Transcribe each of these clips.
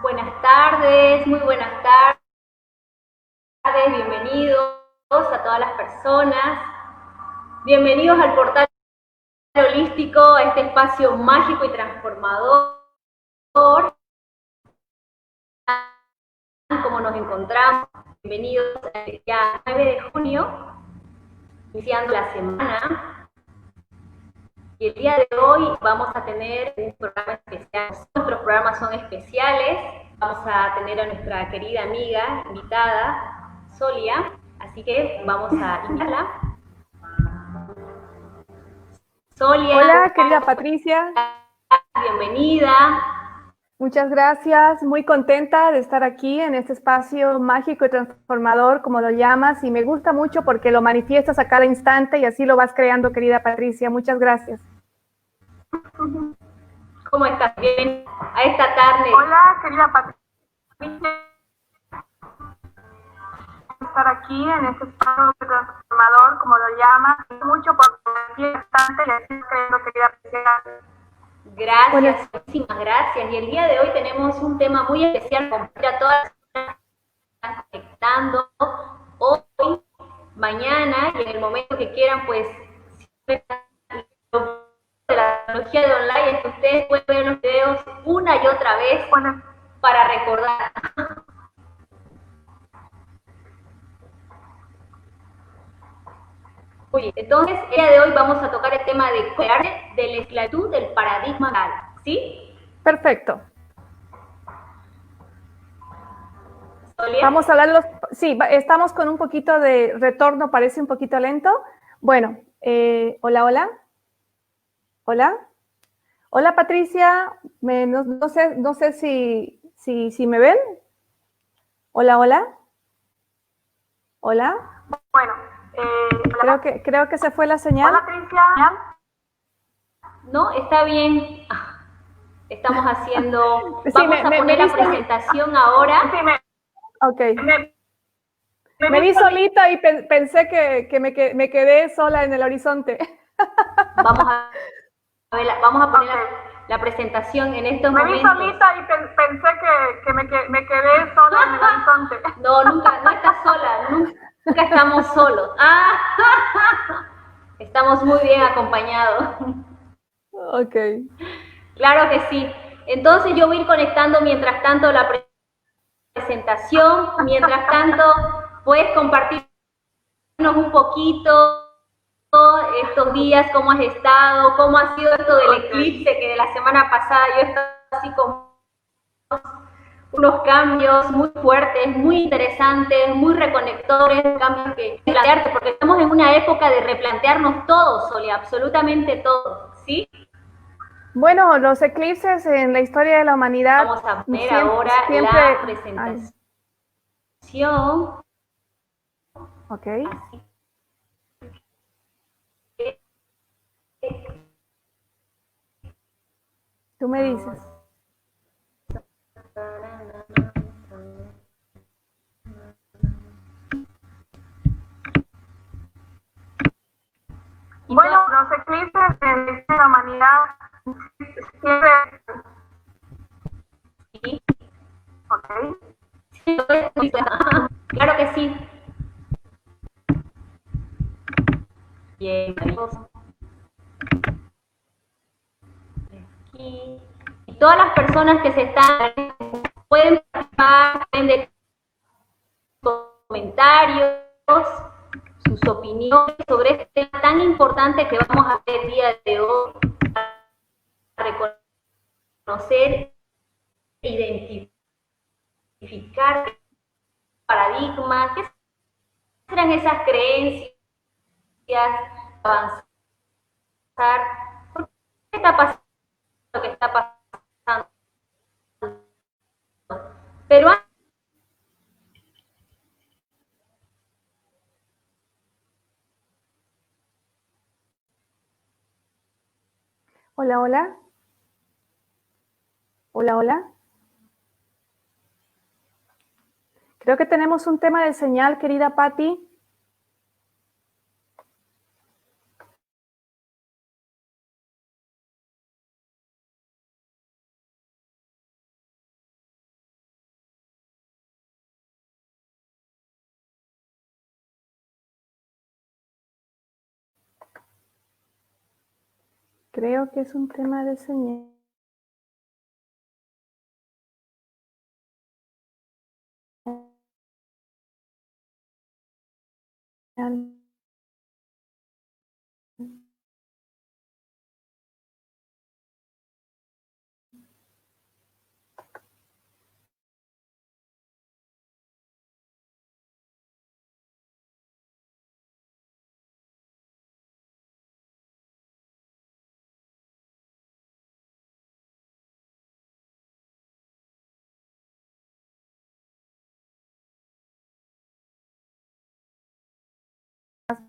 Buenas tardes, muy buenas tardes, bienvenidos a todas las personas, bienvenidos al portal holístico, a este espacio mágico y transformador, como nos encontramos, bienvenidos al día 9 de junio, iniciando la semana, y el día de hoy vamos a tener un programa especial, nuestros programas son especiales, vamos a tener a nuestra querida amiga, invitada, Solia, así que vamos a invitarla. Solia, hola, querida Patricia. bienvenida. Muchas gracias. Muy contenta de estar aquí en este espacio mágico y transformador, como lo llamas, y me gusta mucho porque lo manifiestas a cada instante y así lo vas creando, querida Patricia. Muchas gracias. ¿Cómo estás? Bien, a esta tarde. Hola, querida Patricia. Estar aquí en este espacio transformador, como lo llamas, mucho por aquí bastante y así creyendo, querida Patricia. Gracias, muchísimas gracias. Y el día de hoy tenemos un tema muy especial para todas las personas que están conectando hoy, mañana y en el momento que quieran, pues de la tecnología de online es que ustedes pueden ver los videos una y otra vez para recordar. Muy bien, entonces el día de hoy vamos a tocar el tema de la esclavitud del paradigma mental, ¿sí? Perfecto. ¿Solia? Vamos a hablar sí, estamos con un poquito de retorno, parece un poquito lento. Bueno, hola, hola. Hola. Hola, Patricia. No sé si me ven. Hola, hola. Hola. Bueno, creo que se fue la señal. Hola, Patricia. No, está bien. Estamos haciendo, Sí, vamos a poner la presentación ahora. Ok. Me vi solita y pensé que me quedé sola en el horizonte. Vamos a poner la presentación en estos momentos. Me vi solita y pensé que me quedé sola en el horizonte. No, nunca, no estás sola, nunca estamos solos. Estamos muy bien acompañados. Ok. Claro que sí. Entonces yo voy a ir conectando mientras tanto la presentación. Mientras tanto, puedes compartirnos un poquito estos días, cómo has estado, cómo ha sido esto del eclipse, que de la semana pasada yo estaba así con unos cambios muy fuertes, muy interesantes, muy reconectores, cambios que plantearte, porque estamos en una época de replantearnos todo, Solia, absolutamente todo, ¿sí? Bueno, los eclipses en la historia de la humanidad. Vamos a ver ahora la presentación. Ok. Tú me dices. Bueno, los eclipses en la humanidad siempre... ¿Sí? Ok. Claro que sí. Bien, aquí. Y todas las personas que se están pueden participar, pueden dejar comentarios, sus opiniones sobre este tema tan importante que vamos a ver el día de hoy, para reconocer, identificar paradigmas, qué serán esas creencias, avanzar, ¿por qué está pasando lo que está pasando? Pero Hola, hola. Hola, hola. Creo que tenemos un tema de señal, querida Patti. Creo que es un tema de señal.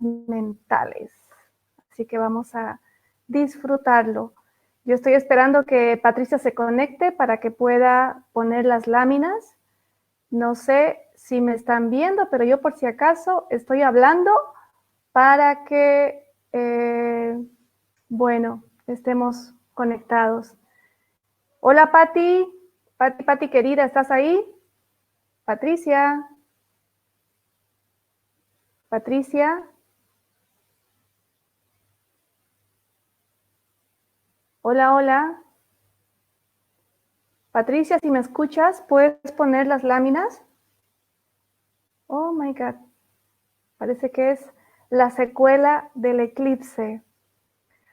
Mentales. Así que vamos a disfrutarlo. Yo estoy esperando que Patricia se conecte para que pueda poner las láminas. No sé si me están viendo, pero yo por si acaso estoy hablando para que, bueno, estemos conectados. Hola, Pati. Pati querida, ¿estás ahí? Patricia. Patricia. Hola, hola. Patricia, si me escuchas, ¿puedes poner las láminas? Oh, my God. Parece que es la secuela del eclipse.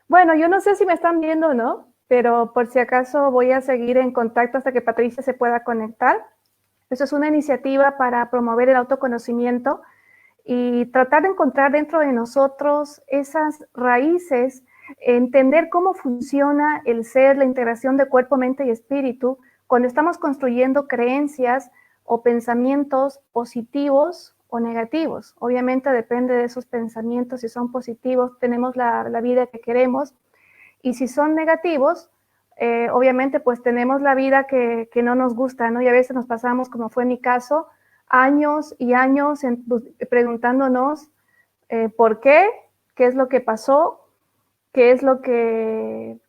Bueno, yo no sé si me están viendo o no, pero por si acaso voy a seguir en contacto hasta que Patricia se pueda conectar. Eso es una iniciativa para promover el autoconocimiento y tratar de encontrar dentro de nosotros esas raíces, entender cómo funciona el ser, la integración de cuerpo, mente y espíritu, cuando estamos construyendo creencias o pensamientos positivos o negativos. Obviamente depende de esos pensamientos. Si son positivos, tenemos la vida que queremos, y si son negativos, obviamente pues tenemos la vida que no nos gusta, ¿no? Y a veces nos pasamos, como fue mi caso, años y años preguntándonos por qué es lo que pasó, qué es lo que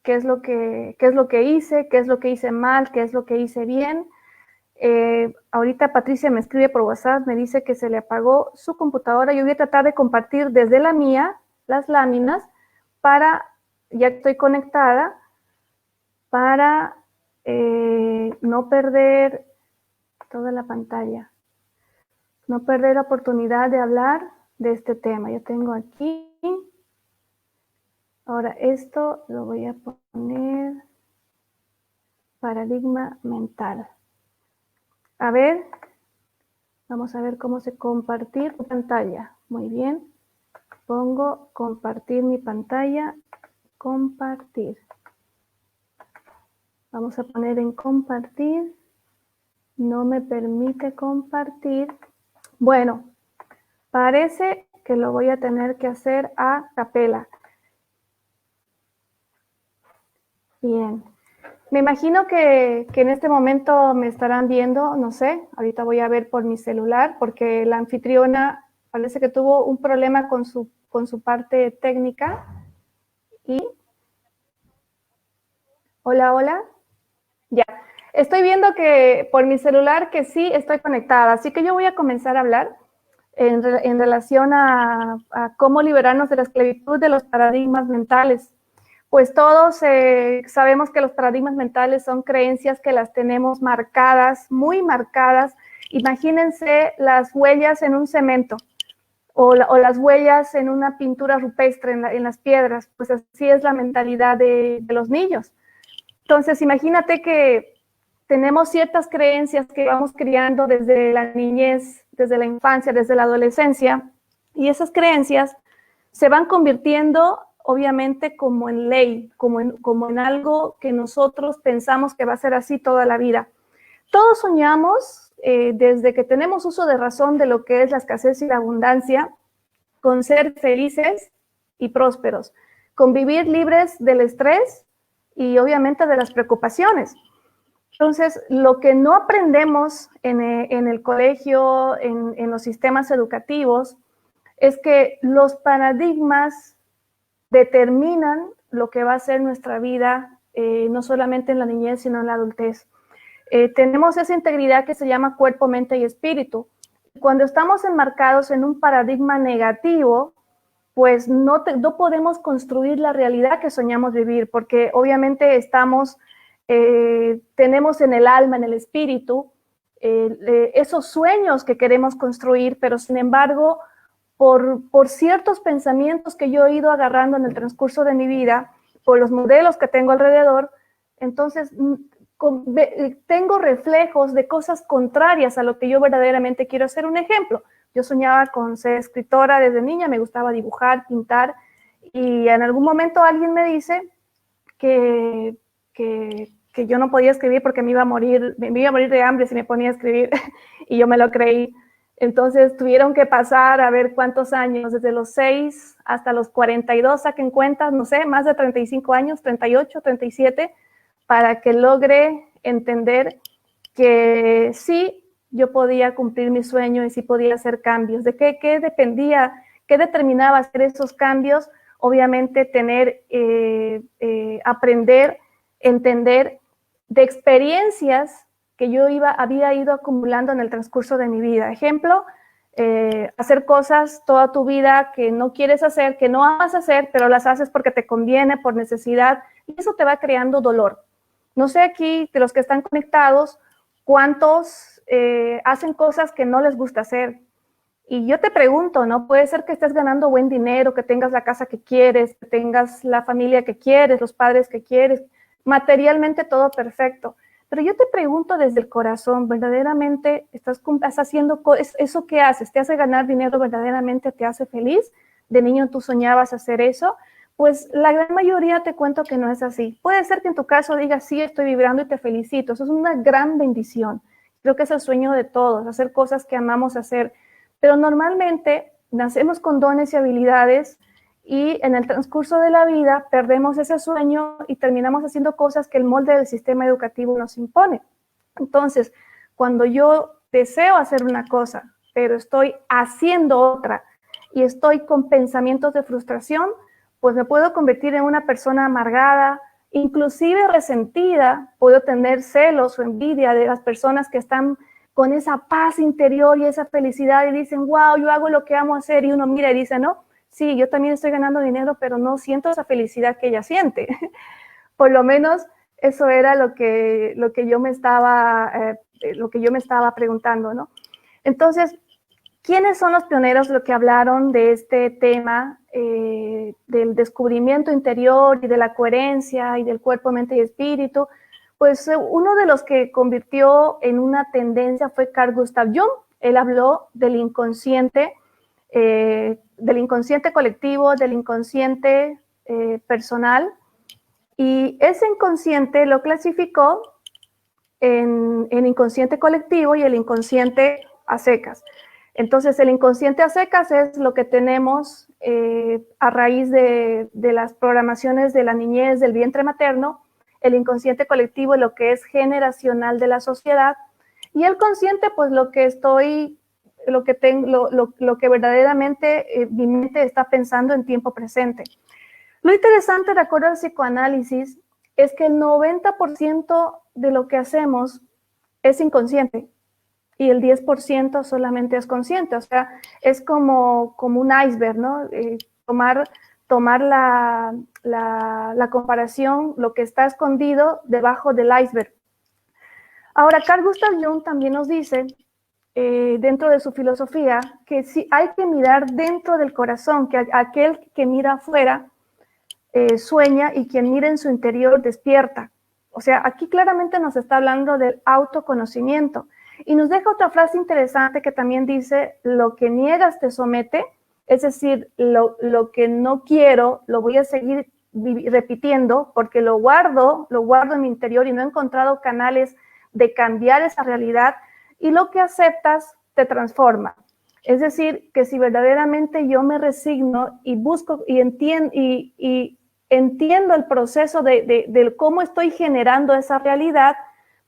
hice, qué es lo que hice mal, qué es lo que hice bien. Ahorita Patricia me escribe por WhatsApp, me dice que se le apagó su computadora. Yo voy a tratar de compartir desde la mía las láminas para, ya estoy conectada, para no perder toda la pantalla, no perder la oportunidad de hablar de este tema. Yo tengo aquí, ahora esto lo voy a poner, paradigma mental. A ver, vamos a ver cómo se compartir pantalla. Muy bien, pongo compartir mi pantalla, compartir. Vamos a poner en compartir. No me permite compartir. Bueno, parece que lo voy a tener que hacer a capela. Bien. Me imagino que en este momento me estarán viendo, no sé, ahorita voy a ver por mi celular, porque la anfitriona parece que tuvo un problema con su parte técnica. Y hola, hola. Ya, estoy viendo que por mi celular que sí estoy conectada, así que yo voy a comenzar a hablar en relación a cómo liberarnos de la esclavitud de los paradigmas mentales. Pues todos sabemos que los paradigmas mentales son creencias que las tenemos marcadas, muy marcadas. Imagínense las huellas en un cemento o las huellas en una pintura rupestre en las piedras. Pues así es la mentalidad de los niños. Entonces, imagínate que tenemos ciertas creencias que vamos criando desde la niñez, desde la infancia, desde la adolescencia, y esas creencias se van convirtiendo, obviamente, como en ley, como en algo que nosotros pensamos que va a ser así toda la vida. Todos soñamos, desde que tenemos uso de razón de lo que es la escasez y la abundancia, con ser felices y prósperos, con vivir libres del estrés y obviamente de las preocupaciones. Entonces, lo que no aprendemos en el colegio, en los sistemas educativos, es que los paradigmas determinan lo que va a ser nuestra vida, no solamente en la niñez, sino en la adultez. Tenemos esa integridad que se llama cuerpo, mente y espíritu. Cuando estamos enmarcados en un paradigma negativo, pues no podemos construir la realidad que soñamos vivir, porque obviamente tenemos en el alma, en el espíritu, esos sueños que queremos construir, pero sin embargo, por ciertos pensamientos que yo he ido agarrando en el transcurso de mi vida, por los modelos que tengo alrededor, entonces tengo reflejos de cosas contrarias a lo que yo verdaderamente quiero hacer. Un ejemplo, yo soñaba con ser escritora desde niña, me gustaba dibujar, pintar, y en algún momento alguien me dice que yo no podía escribir porque me iba a morir de hambre si me ponía a escribir, y yo me lo creí. Entonces tuvieron que pasar a ver cuántos años, desde los 6 hasta los 42, saquen cuentas, no sé, más de 35 años, 38, 37, para que logre entender que sí, yo podía cumplir mi sueño y sí podía hacer cambios. ¿De qué dependía? ¿Qué determinaba hacer esos cambios? Obviamente aprender, entender de experiencias que yo había ido acumulando en el transcurso de mi vida. Ejemplo, hacer cosas toda tu vida que no quieres hacer, que no amas hacer, pero las haces porque te conviene, por necesidad, y eso te va creando dolor. No sé aquí, de los que están conectados, cuántos hacen cosas que no les gusta hacer. Y yo te pregunto, ¿no? Puede ser que estés ganando buen dinero, que tengas la casa que quieres, que tengas la familia que quieres, los padres que quieres, materialmente todo perfecto. Pero yo te pregunto desde el corazón, ¿verdaderamente estás haciendo eso que haces? ¿Te hace ganar dinero verdaderamente? ¿Te hace feliz? ¿De niño tú soñabas hacer eso? Pues la gran mayoría te cuento que no es así. Puede ser que en tu caso digas, sí, estoy vibrando y te felicito. Eso es una gran bendición. Creo que es el sueño de todos, hacer cosas que amamos hacer. Pero normalmente nacemos con dones y habilidades y en el transcurso de la vida perdemos ese sueño y terminamos haciendo cosas que el molde del sistema educativo nos impone. Entonces, cuando yo deseo hacer una cosa, pero estoy haciendo otra y estoy con pensamientos de frustración, pues me puedo convertir en una persona amargada, inclusive resentida, puedo tener celos o envidia de las personas que están con esa paz interior y esa felicidad y dicen, wow, yo hago lo que amo hacer, y uno mira y dice, no, sí, yo también estoy ganando dinero, pero no siento esa felicidad que ella siente. Por lo menos eso era lo que yo me estaba preguntando, ¿no? Entonces, ¿quiénes son los pioneros lo que hablaron de este tema del descubrimiento interior y de la coherencia y del cuerpo, mente y espíritu? Pues uno de los que convirtió en una tendencia fue Carl Gustav Jung. Él habló del inconsciente colectivo, del inconsciente personal, y ese inconsciente lo clasificó en inconsciente colectivo y el inconsciente a secas. Entonces, el inconsciente a secas es lo que tenemos a raíz de las programaciones de la niñez, del vientre materno. El inconsciente colectivo, lo que es generacional de la sociedad, y el consciente, pues lo que verdaderamente mi mente está pensando en tiempo presente. Lo interesante, de acuerdo al psicoanálisis, es que el 90% de lo que hacemos es inconsciente y el 10% solamente es consciente. O sea, es como un iceberg, ¿no? Tomar la comparación, lo que está escondido debajo del iceberg. Ahora, Carl Gustav Jung también nos dice, dentro de su filosofía, que sí hay que mirar dentro del corazón, que aquel que mira afuera sueña y quien mira en su interior despierta. O sea, aquí claramente nos está hablando del autoconocimiento. Y nos deja otra frase interesante que también dice, lo que niegas te somete. Es decir, lo que no quiero, lo voy a seguir repitiendo porque lo guardo en mi interior y no he encontrado canales de cambiar esa realidad, y lo que aceptas te transforma. Es decir, que si verdaderamente yo me resigno y busco y entiendo el proceso de cómo estoy generando esa realidad,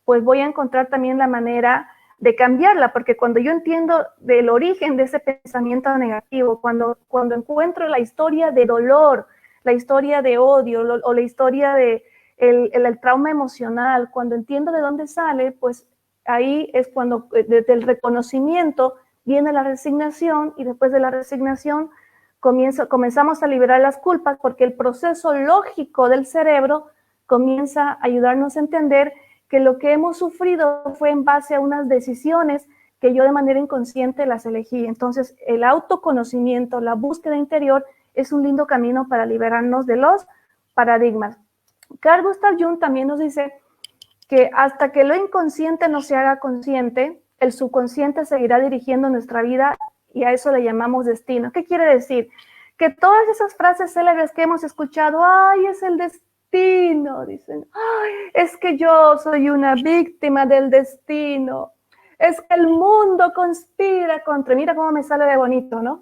pues voy a encontrar también la manera de cambiarla, porque cuando yo entiendo del origen de ese pensamiento negativo, cuando encuentro la historia de dolor, la historia de odio o la historia de el trauma emocional, cuando entiendo de dónde sale, pues ahí es cuando desde el reconocimiento viene la resignación, y después de la resignación comenzamos a liberar las culpas porque el proceso lógico del cerebro comienza a ayudarnos a entender que lo que hemos sufrido fue en base a unas decisiones que yo de manera inconsciente las elegí. Entonces, el autoconocimiento, la búsqueda interior, es un lindo camino para liberarnos de los paradigmas. Carl Gustav Jung también nos dice que hasta que lo inconsciente no se haga consciente, el subconsciente seguirá dirigiendo nuestra vida y a eso le llamamos destino. ¿Qué quiere decir? Que todas esas frases célebres que hemos escuchado, ¡ay, es el destino! Dicen, ¡ay, es que yo soy una víctima del destino! Es que el mundo conspira contra... Mira cómo me sale de bonito, ¿no?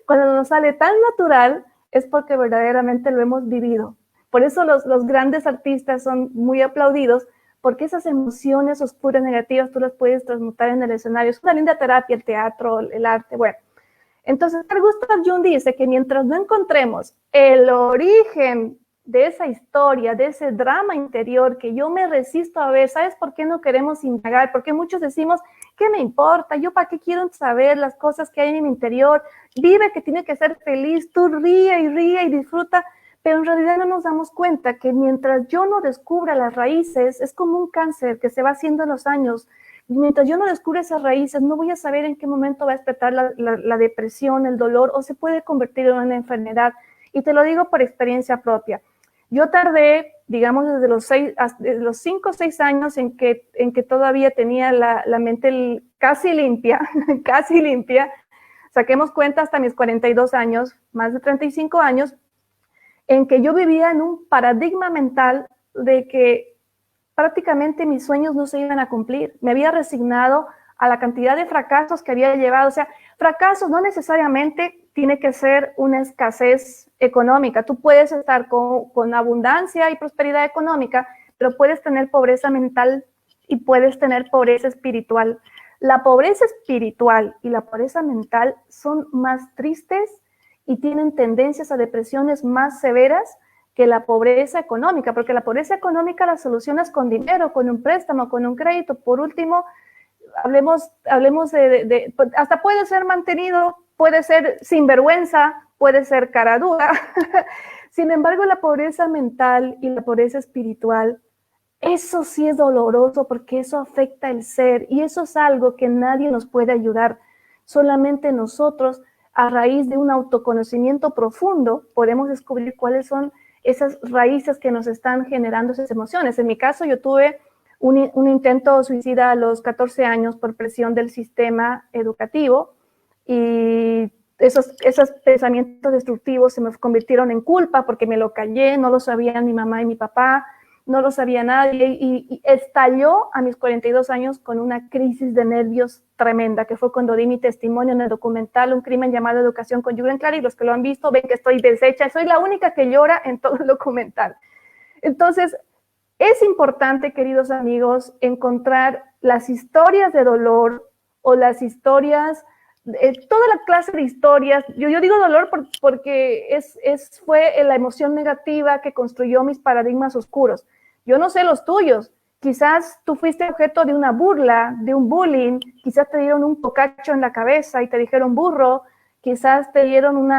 Cuando nos sale tan natural es porque verdaderamente lo hemos vivido. Por eso los grandes artistas son muy aplaudidos, porque esas emociones oscuras, negativas, tú las puedes transmutar en el escenario. Es una linda terapia, el teatro, el arte, bueno. Entonces, Carl Gustav Jung dice que mientras no encontremos el origen de esa historia, de ese drama interior que yo me resisto a ver, ¿sabes por qué no queremos indagar? Porque muchos decimos, ¿qué me importa? ¿Yo para qué quiero saber las cosas que hay en mi interior? Vive que tiene que ser feliz, tú ríe y disfruta. Pero en realidad no nos damos cuenta que mientras yo no descubra las raíces, es como un cáncer que se va haciendo en los años. Mientras yo no descubra esas raíces, no voy a saber en qué momento va a despertar la depresión, el dolor, o se puede convertir en una enfermedad. Y te lo digo por experiencia propia. Yo tardé, digamos, desde los 5 o 6 años en que todavía tenía la mente casi limpia, casi limpia. Saquemos cuenta hasta mis 42 años, más de 35 años, en que yo vivía en un paradigma mental de que prácticamente mis sueños no se iban a cumplir. Me había resignado a la cantidad de fracasos que había llevado. O sea, fracasos no necesariamente tiene que ser una escasez económica. Tú puedes estar con abundancia y prosperidad económica, pero puedes tener pobreza mental y puedes tener pobreza espiritual. La pobreza espiritual y la pobreza mental son más tristes y tienen tendencias a depresiones más severas que la pobreza económica, porque la pobreza económica la solucionas con dinero, con un préstamo, con un crédito. Por último, hablemos hasta puede ser mantenido, puede ser sinvergüenza, puede ser cara dura. Sin embargo, la pobreza mental y la pobreza espiritual, eso sí es doloroso porque eso afecta el ser y eso es algo que nadie nos puede ayudar. Solamente nosotros, a raíz de un autoconocimiento profundo, podemos descubrir cuáles son esas raíces que nos están generando esas emociones. En mi caso, yo tuve un intento suicida a los 14 años por presión del sistema educativo y esos pensamientos destructivos se me convirtieron en culpa porque me lo callé, no lo sabían mi mamá y mi papá, no lo sabía nadie y estalló a mis 42 años con una crisis de nervios tremenda, que fue cuando di mi testimonio en el documental Un crimen llamado Educación Conyugal Clara, y los que lo han visto ven que estoy deshecha, soy la única que llora en todo el documental. Entonces, es importante, queridos amigos, encontrar las historias de dolor o las historias, toda la clase de historias. Yo digo dolor porque fue la emoción negativa que construyó mis paradigmas oscuros. Yo no sé los tuyos. Quizás tú fuiste objeto de una burla, de un bullying, quizás te dieron un tocacho en la cabeza y te dijeron burro, quizás te dieron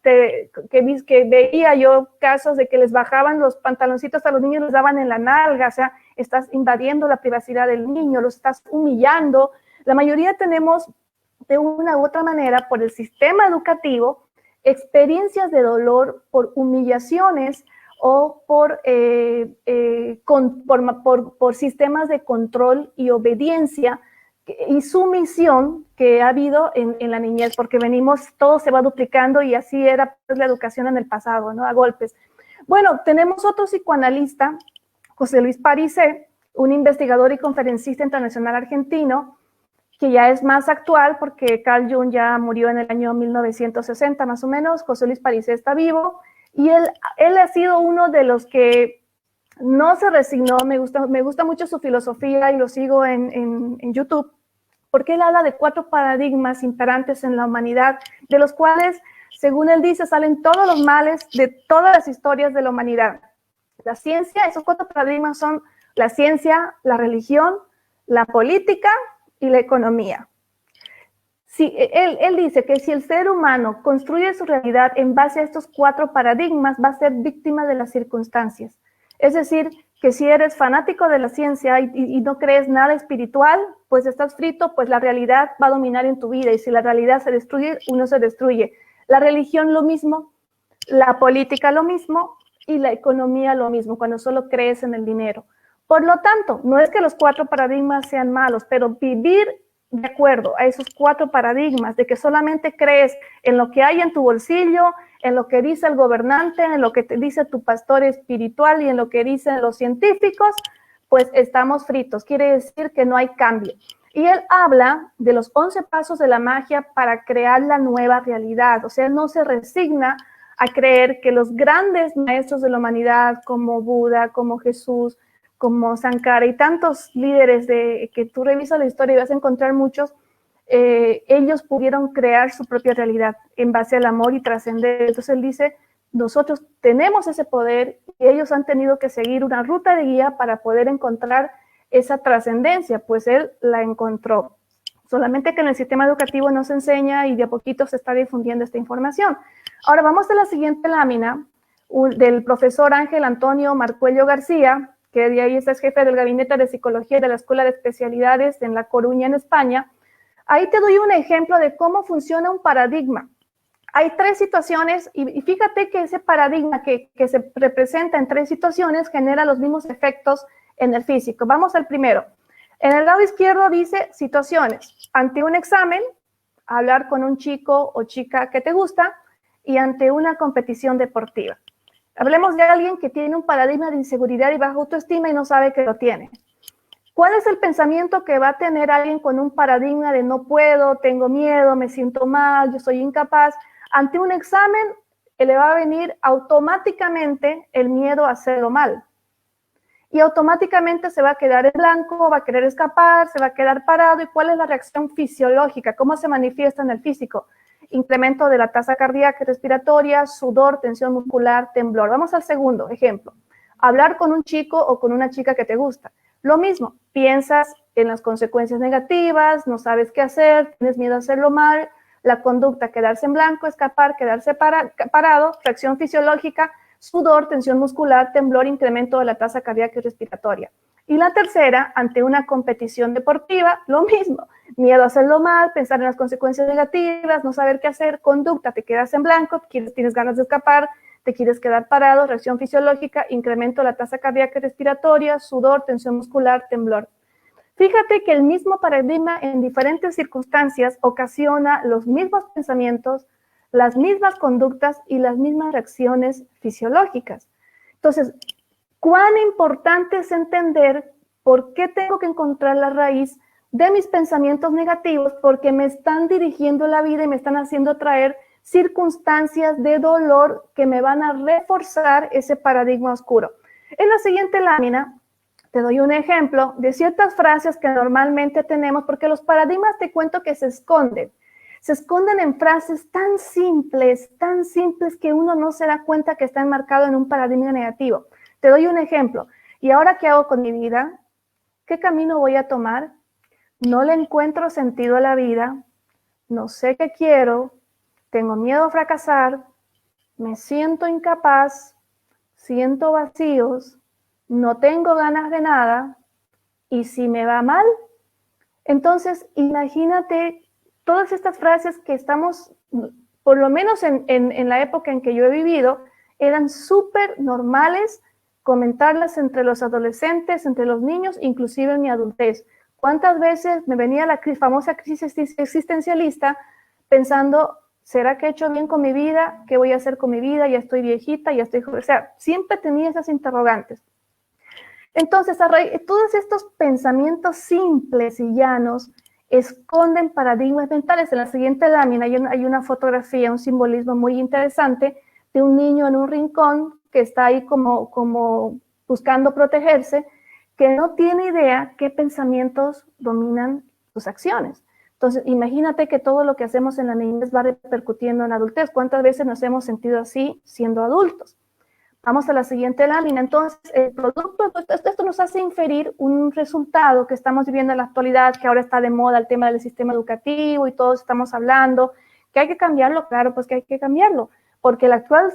que veía yo casos de que les bajaban los pantaloncitos a los niños, les daban en la nalga, o sea, estás invadiendo la privacidad del niño, los estás humillando. La mayoría tenemos, de una u otra manera, por el sistema educativo, experiencias de dolor por humillaciones o por sistemas de control y obediencia y sumisión que ha habido en la niñez, porque todo se va duplicando y así era pues, la educación en el pasado, ¿no? A golpes. Bueno, tenemos otro psicoanalista, José Luis Parisé, un investigador y conferencista internacional argentino, que ya es más actual porque Carl Jung ya murió en el año 1960 más o menos. José Luis Parisé está vivo y él ha sido uno de los que no se resignó. Me gusta mucho su filosofía y lo sigo en YouTube, porque él habla de 4 paradigmas imperantes en la humanidad, de los cuales, según él dice, salen todos los males de todas las historias de la humanidad. La ciencia, esos 4 paradigmas son la ciencia, la religión, la política y la economía. él dice que si el ser humano construye su realidad en base a estos 4 paradigmas, va a ser víctima de las circunstancias. Es decir, que si eres fanático de la ciencia y no crees nada espiritual, pues estás frito, pues la realidad va a dominar en tu vida, y si la realidad se destruye, uno se destruye. La religión lo mismo, la política lo mismo, y la economía lo mismo, cuando solo crees en el dinero. Por lo tanto, no es que los 4 paradigmas sean malos, pero vivir de acuerdo a esos 4 paradigmas, de que solamente crees en lo que hay en tu bolsillo, en lo que dice el gobernante, en lo que te dice tu pastor espiritual y en lo que dicen los científicos, pues estamos fritos. Quiere decir que no hay cambio. Y él habla de los 11 pasos de la magia para crear la nueva realidad. O sea, no se resigna a creer que los grandes maestros de la humanidad, como Buda, como Jesús, como Sankara y tantos líderes que tú revisas la historia y vas a encontrar muchos, ellos pudieron crear su propia realidad en base al amor y trascender. Entonces él dice, nosotros tenemos ese poder y ellos han tenido que seguir una ruta de guía para poder encontrar esa trascendencia, pues él la encontró. Solamente que en el sistema educativo no se enseña y de a poquito se está difundiendo esta información. Ahora vamos a la siguiente lámina del profesor Ángel Antonio Marcuello García, que de ahí es jefe del Gabinete de Psicología de la Escuela de Especialidades en La Coruña, en España. Ahí te doy un ejemplo de cómo funciona un paradigma. Hay 3 situaciones y fíjate que ese paradigma que se representa en 3 situaciones genera los mismos efectos en el físico. Vamos al primero. En el lado izquierdo dice situaciones. Ante un examen, hablar con un chico o chica que te gusta, y ante una competición deportiva. Hablemos de alguien que tiene un paradigma de inseguridad y baja autoestima y no sabe que lo tiene. ¿Cuál es el pensamiento que va a tener alguien con un paradigma de no puedo, tengo miedo, me siento mal, yo soy incapaz? Ante un examen le va a venir automáticamente el miedo a hacerlo mal. Y automáticamente se va a quedar en blanco, va a querer escapar, se va a quedar parado. ¿Y cuál es la reacción fisiológica? ¿Cómo se manifiesta en el físico? Incremento de la tasa cardíaca y respiratoria, sudor, tensión muscular, temblor. Vamos al segundo ejemplo. Hablar con un chico o con una chica que te gusta. Lo mismo, piensas en las consecuencias negativas, no sabes qué hacer, tienes miedo a hacerlo mal, la conducta, quedarse en blanco, escapar, quedarse parado, reacción fisiológica, sudor, tensión muscular, temblor, incremento de la tasa cardíaca y respiratoria. Y la tercera, ante una competición deportiva, lo mismo. Miedo a hacerlo mal, pensar en las consecuencias negativas, no saber qué hacer, conducta, te quedas en blanco, tienes ganas de escapar, te quieres quedar parado, reacción fisiológica, incremento de la tasa cardíaca y respiratoria, sudor, tensión muscular, temblor. Fíjate que el mismo paradigma en diferentes circunstancias ocasiona los mismos pensamientos, las mismas conductas y las mismas reacciones fisiológicas. Entonces, cuán importante es entender por qué tengo que encontrar la raíz de mis pensamientos negativos, porque me están dirigiendo la vida y me están haciendo traer circunstancias de dolor que me van a reforzar ese paradigma oscuro. En la siguiente lámina te doy un ejemplo de ciertas frases que normalmente tenemos, porque los paradigmas te cuento que se esconden en frases tan simples que uno no se da cuenta que está enmarcado en un paradigma negativo. Te doy un ejemplo. ¿Y ahora qué hago con mi vida? ¿Qué camino voy a tomar? No le encuentro sentido a la vida. No sé qué quiero. Tengo miedo a fracasar. Me siento incapaz. Siento vacíos. No tengo ganas de nada. ¿Y si me va mal? Entonces, imagínate todas estas frases que estamos, por lo menos en la época en que yo he vivido, eran súper normales comentarlas entre los adolescentes, entre los niños, inclusive en mi adultez. ¿Cuántas veces me venía la famosa crisis existencialista pensando, ¿será que he hecho bien con mi vida? ¿Qué voy a hacer con mi vida? Ya estoy viejita, ya estoy joven. O sea, siempre tenía esas interrogantes. Entonces, todos estos pensamientos simples y llanos esconden paradigmas mentales. En la siguiente lámina hay una fotografía, un simbolismo muy interesante de un niño en un rincón que está ahí como buscando protegerse, que no tiene idea qué pensamientos dominan sus acciones. Entonces, imagínate que todo lo que hacemos en la niñez va repercutiendo en la adultez. ¿Cuántas veces nos hemos sentido así siendo adultos? Vamos a la siguiente lámina. Entonces, el producto, esto nos hace inferir un resultado que estamos viviendo en la actualidad, que ahora está de moda el tema del sistema educativo y todos estamos hablando, que hay que cambiarlo. Claro, pues que hay que cambiarlo, porque el actual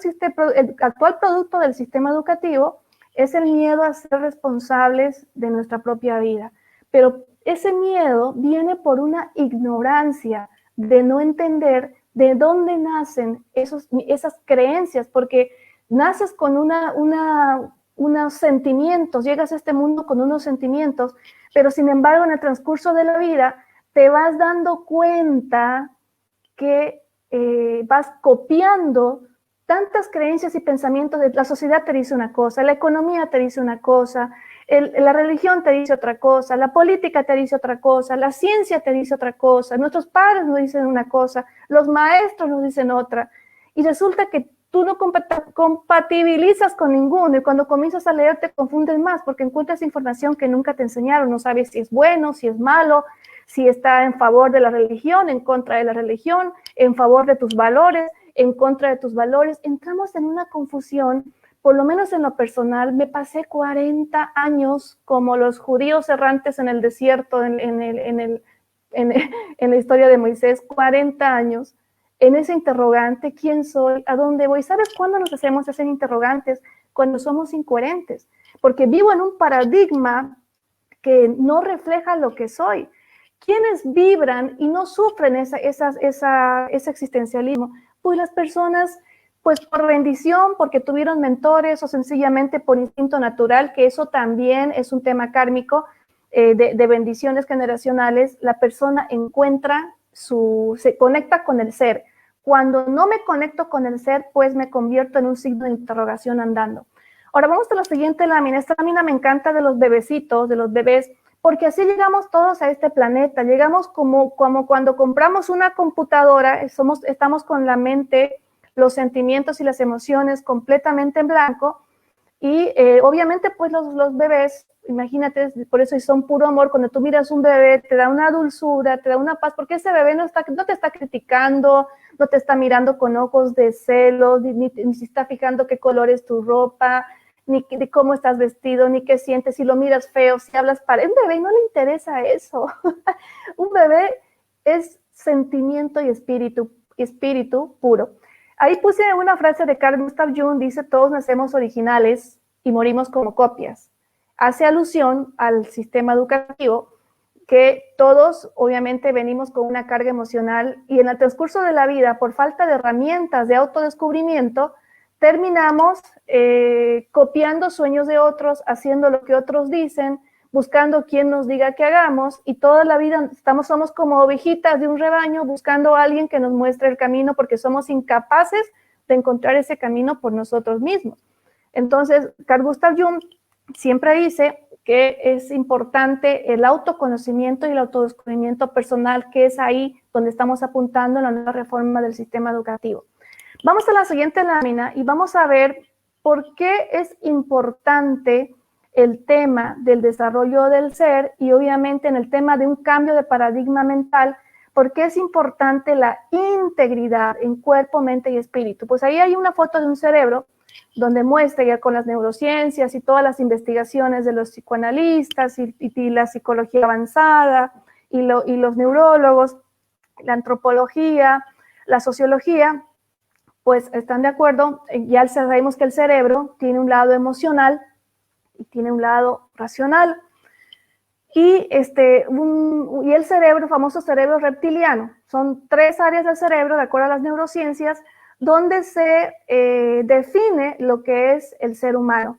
producto del sistema educativo es el miedo a ser responsables de nuestra propia vida. Pero ese miedo viene por una ignorancia de no entender de dónde nacen esas creencias, porque naces con unos sentimientos, llegas a este mundo con unos sentimientos, pero sin embargo en el transcurso de la vida te vas dando cuenta que vas copiando tantas creencias y pensamientos. La sociedad te dice una cosa, la economía te dice una cosa, la religión te dice otra cosa, la política te dice otra cosa, la ciencia te dice otra cosa, nuestros padres nos dicen una cosa, los maestros nos dicen otra, y resulta que tú no compatibilizas con ninguno, y cuando comienzas a leer te confundes más, porque encuentras información que nunca te enseñaron, no sabes si es bueno, si es malo, si está en favor de la religión, en contra de la religión, en favor de tus valores, en contra de tus valores. Entramos en una confusión. Por lo menos en lo personal, me pasé 40 años como los judíos errantes en el desierto, en la historia de Moisés, 40 años en ese interrogante: ¿quién soy? ¿A dónde voy? ¿Sabes cuándo nos hacemos hacer interrogantes? Cuando somos incoherentes, porque vivo en un paradigma que no refleja lo que soy. ¿Quiénes vibran y no sufren ese existencialismo? Pues las personas, pues por bendición, porque tuvieron mentores, o sencillamente por instinto natural, que eso también es un tema kármico, de bendiciones generacionales. La persona se conecta con el ser. Cuando no me conecto con el ser, pues me convierto en un signo de interrogación andando. Ahora vamos a la siguiente lámina. Esta lámina me encanta, de los bebecitos, de los bebés, porque así llegamos todos a este planeta. Llegamos como cuando compramos una computadora, estamos con la mente, los sentimientos y las emociones completamente en blanco, y obviamente pues los bebés, imagínate, por eso son puro amor. Cuando tú miras un bebé, te da una dulzura, te da una paz, porque ese bebé no te está criticando, no te está mirando con ojos de celos, ni se está fijando qué color es tu ropa, ni cómo estás vestido, ni qué sientes, si lo miras feo, si hablas para... Un bebé no le interesa eso. Un bebé es sentimiento y espíritu puro. Ahí puse una frase de Carl Gustav Jung, dice: todos nacemos originales y morimos como copias. Hace alusión al sistema educativo, que todos obviamente venimos con una carga emocional, y en el transcurso de la vida, por falta de herramientas de autodescubrimiento, terminamos copiando sueños de otros, haciendo lo que otros dicen, buscando quien nos diga que hagamos, y toda la vida somos como ovejitas de un rebaño buscando a alguien que nos muestre el camino, porque somos incapaces de encontrar ese camino por nosotros mismos. Entonces, Carl Gustav Jung siempre dice que es importante el autoconocimiento y el autodescubrimiento personal, que es ahí donde estamos apuntando en la nueva reforma del sistema educativo. Vamos a la siguiente lámina y vamos a ver por qué es importante el tema del desarrollo del ser, y obviamente en el tema de un cambio de paradigma mental, por qué es importante la integridad en cuerpo, mente y espíritu. Pues ahí hay una foto de un cerebro donde muestra, ya con las neurociencias y todas las investigaciones de los psicoanalistas y la psicología avanzada y los neurólogos, la antropología, la sociología, pues están de acuerdo. Ya sabemos que el cerebro tiene un lado emocional y tiene un lado racional. Y el cerebro, el famoso cerebro reptiliano, son 3 áreas del cerebro, de acuerdo a las neurociencias, donde se define lo que es el ser humano.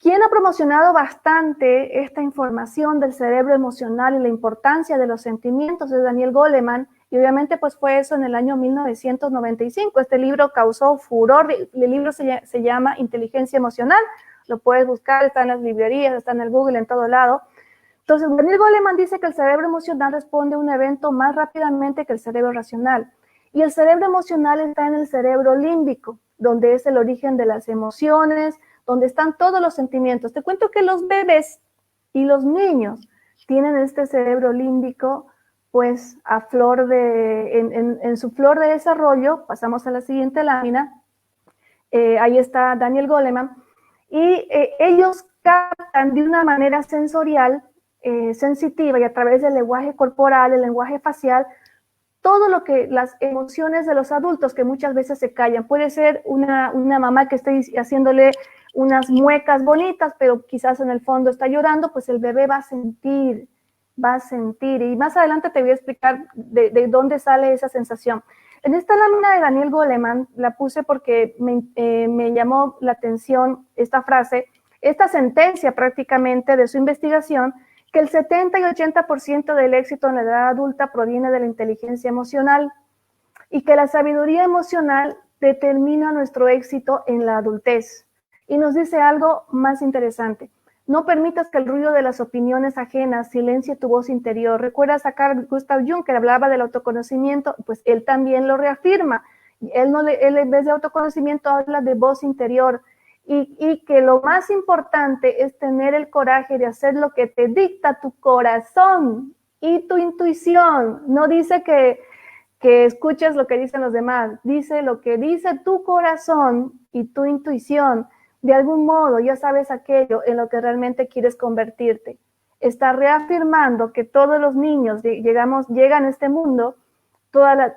Quien ha promocionado bastante esta información del cerebro emocional y la importancia de los sentimientos es Daniel Goleman, y obviamente pues fue eso en el año 1995. Este libro causó furor. El libro se llama Inteligencia Emocional, lo puedes buscar, está en las librerías, está en el Google, en todo lado. Entonces, Daniel Goleman dice que el cerebro emocional responde a un evento más rápidamente que el cerebro racional. Y el cerebro emocional está en el cerebro límbico, donde es el origen de las emociones, donde están todos los sentimientos. Te cuento que los bebés y los niños tienen este cerebro límbico, pues a flor en su flor de desarrollo. Pasamos a la siguiente lámina. Ahí está Daniel Goleman. y ellos captan de una manera sensorial, sensitiva, y a través del lenguaje corporal, el lenguaje facial, todo lo que las emociones de los adultos que muchas veces se callan. Puede ser una mamá que esté haciéndole unas muecas bonitas, pero quizás en el fondo está llorando, pues el bebé va a sentir. Y más adelante te voy a explicar de dónde sale esa sensación. En esta lámina de Daniel Goleman la puse porque me llamó la atención esta frase, esta sentencia prácticamente de su investigación, que el 70 y 80% del éxito en la edad adulta proviene de la inteligencia emocional y que la sabiduría emocional determina nuestro éxito en la adultez. Y nos dice algo más interesante. No permitas que el ruido de las opiniones ajenas silencie tu voz interior. ¿Recuerdas a Carl Gustav Jung, que hablaba del autoconocimiento? Pues él también lo reafirma. Él en vez de autoconocimiento habla de voz interior. Y que lo más importante es tener el coraje de hacer lo que te dicta tu corazón y tu intuición. No dice que escuches lo que dicen los demás, dice lo que dice tu corazón y tu intuición. De algún modo ya sabes aquello en lo que realmente quieres convertirte. Está reafirmando que todos los niños llegan a este mundo,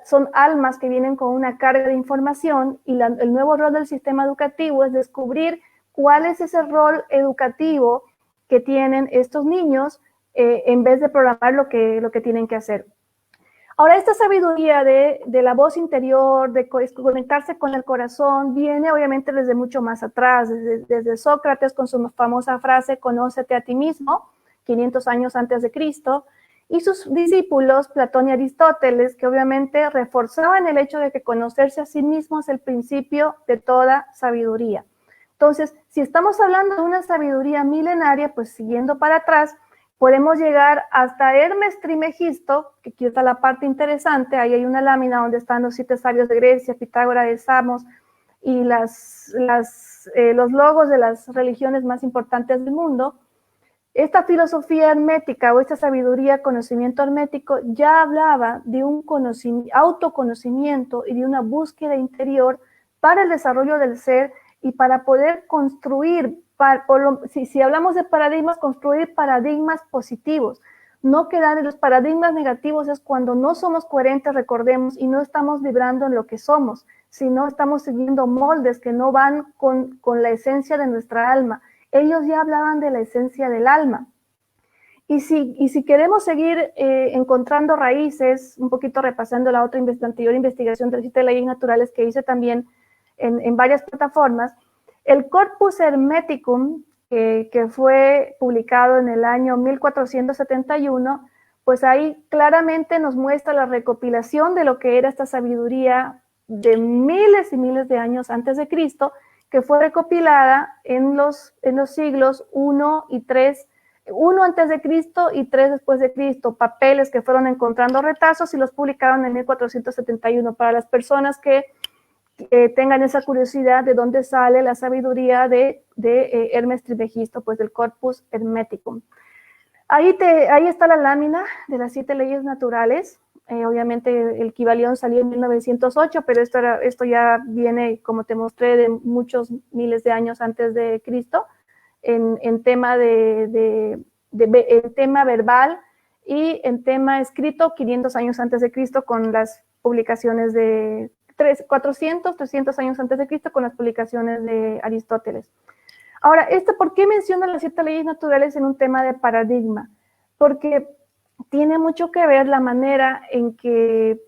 son almas que vienen con una carga de información, y el nuevo rol del sistema educativo es descubrir cuál es ese rol educativo que tienen estos niños en vez de programar lo que tienen que hacer. Ahora, esta sabiduría de la voz interior, de conectarse con el corazón, viene obviamente desde mucho más atrás, desde Sócrates con su famosa frase, conócete a ti mismo, 500 años antes de Cristo, y sus discípulos, Platón y Aristóteles, que obviamente reforzaban el hecho de que conocerse a sí mismo es el principio de toda sabiduría. Entonces, si estamos hablando de una sabiduría milenaria, pues siguiendo para atrás, podemos llegar hasta Hermes Trismegisto, que aquí está la parte interesante. Ahí hay una lámina donde están los 7 sabios de Grecia, Pitágoras de Samos, y los logos de las religiones más importantes del mundo. Esta filosofía hermética o esta sabiduría, conocimiento hermético, ya hablaba de un autoconocimiento y de una búsqueda interior para el desarrollo del ser y para poder construir, si hablamos de paradigmas, construir paradigmas positivos. No quedar en los paradigmas negativos es cuando no somos coherentes, recordemos, y no estamos vibrando en lo que somos, sino estamos siguiendo moldes que no van con la esencia de nuestra alma. Ellos ya hablaban de la esencia del alma. Y si queremos seguir encontrando raíces, un poquito repasando la otra anterior investigación de las 7 leyes naturales que hice también en varias plataformas, el Corpus Hermeticum, que fue publicado en el año 1471, pues ahí claramente nos muestra la recopilación de lo que era esta sabiduría de miles y miles de años antes de Cristo, que fue recopilada en los siglos 1 y 3, 1 antes de Cristo y 3 después de Cristo, papeles que fueron encontrando retazos y los publicaron en 1471. Para las personas que tengan esa curiosidad de dónde sale la sabiduría de Hermes Trismegisto, pues del Corpus Hermeticum. Ahí está la lámina de las 7 leyes naturales. Obviamente el Kybalión salió en 1908, pero esto ya viene, como te mostré, de muchos miles de años antes de Cristo, en tema en tema verbal, y en tema escrito 500 años antes de Cristo, con las publicaciones de 300 años antes de Cristo, con las publicaciones de Aristóteles. Ahora, ¿por qué menciona las 7 leyes naturales en un tema de paradigma? Porque tiene mucho que ver la manera en que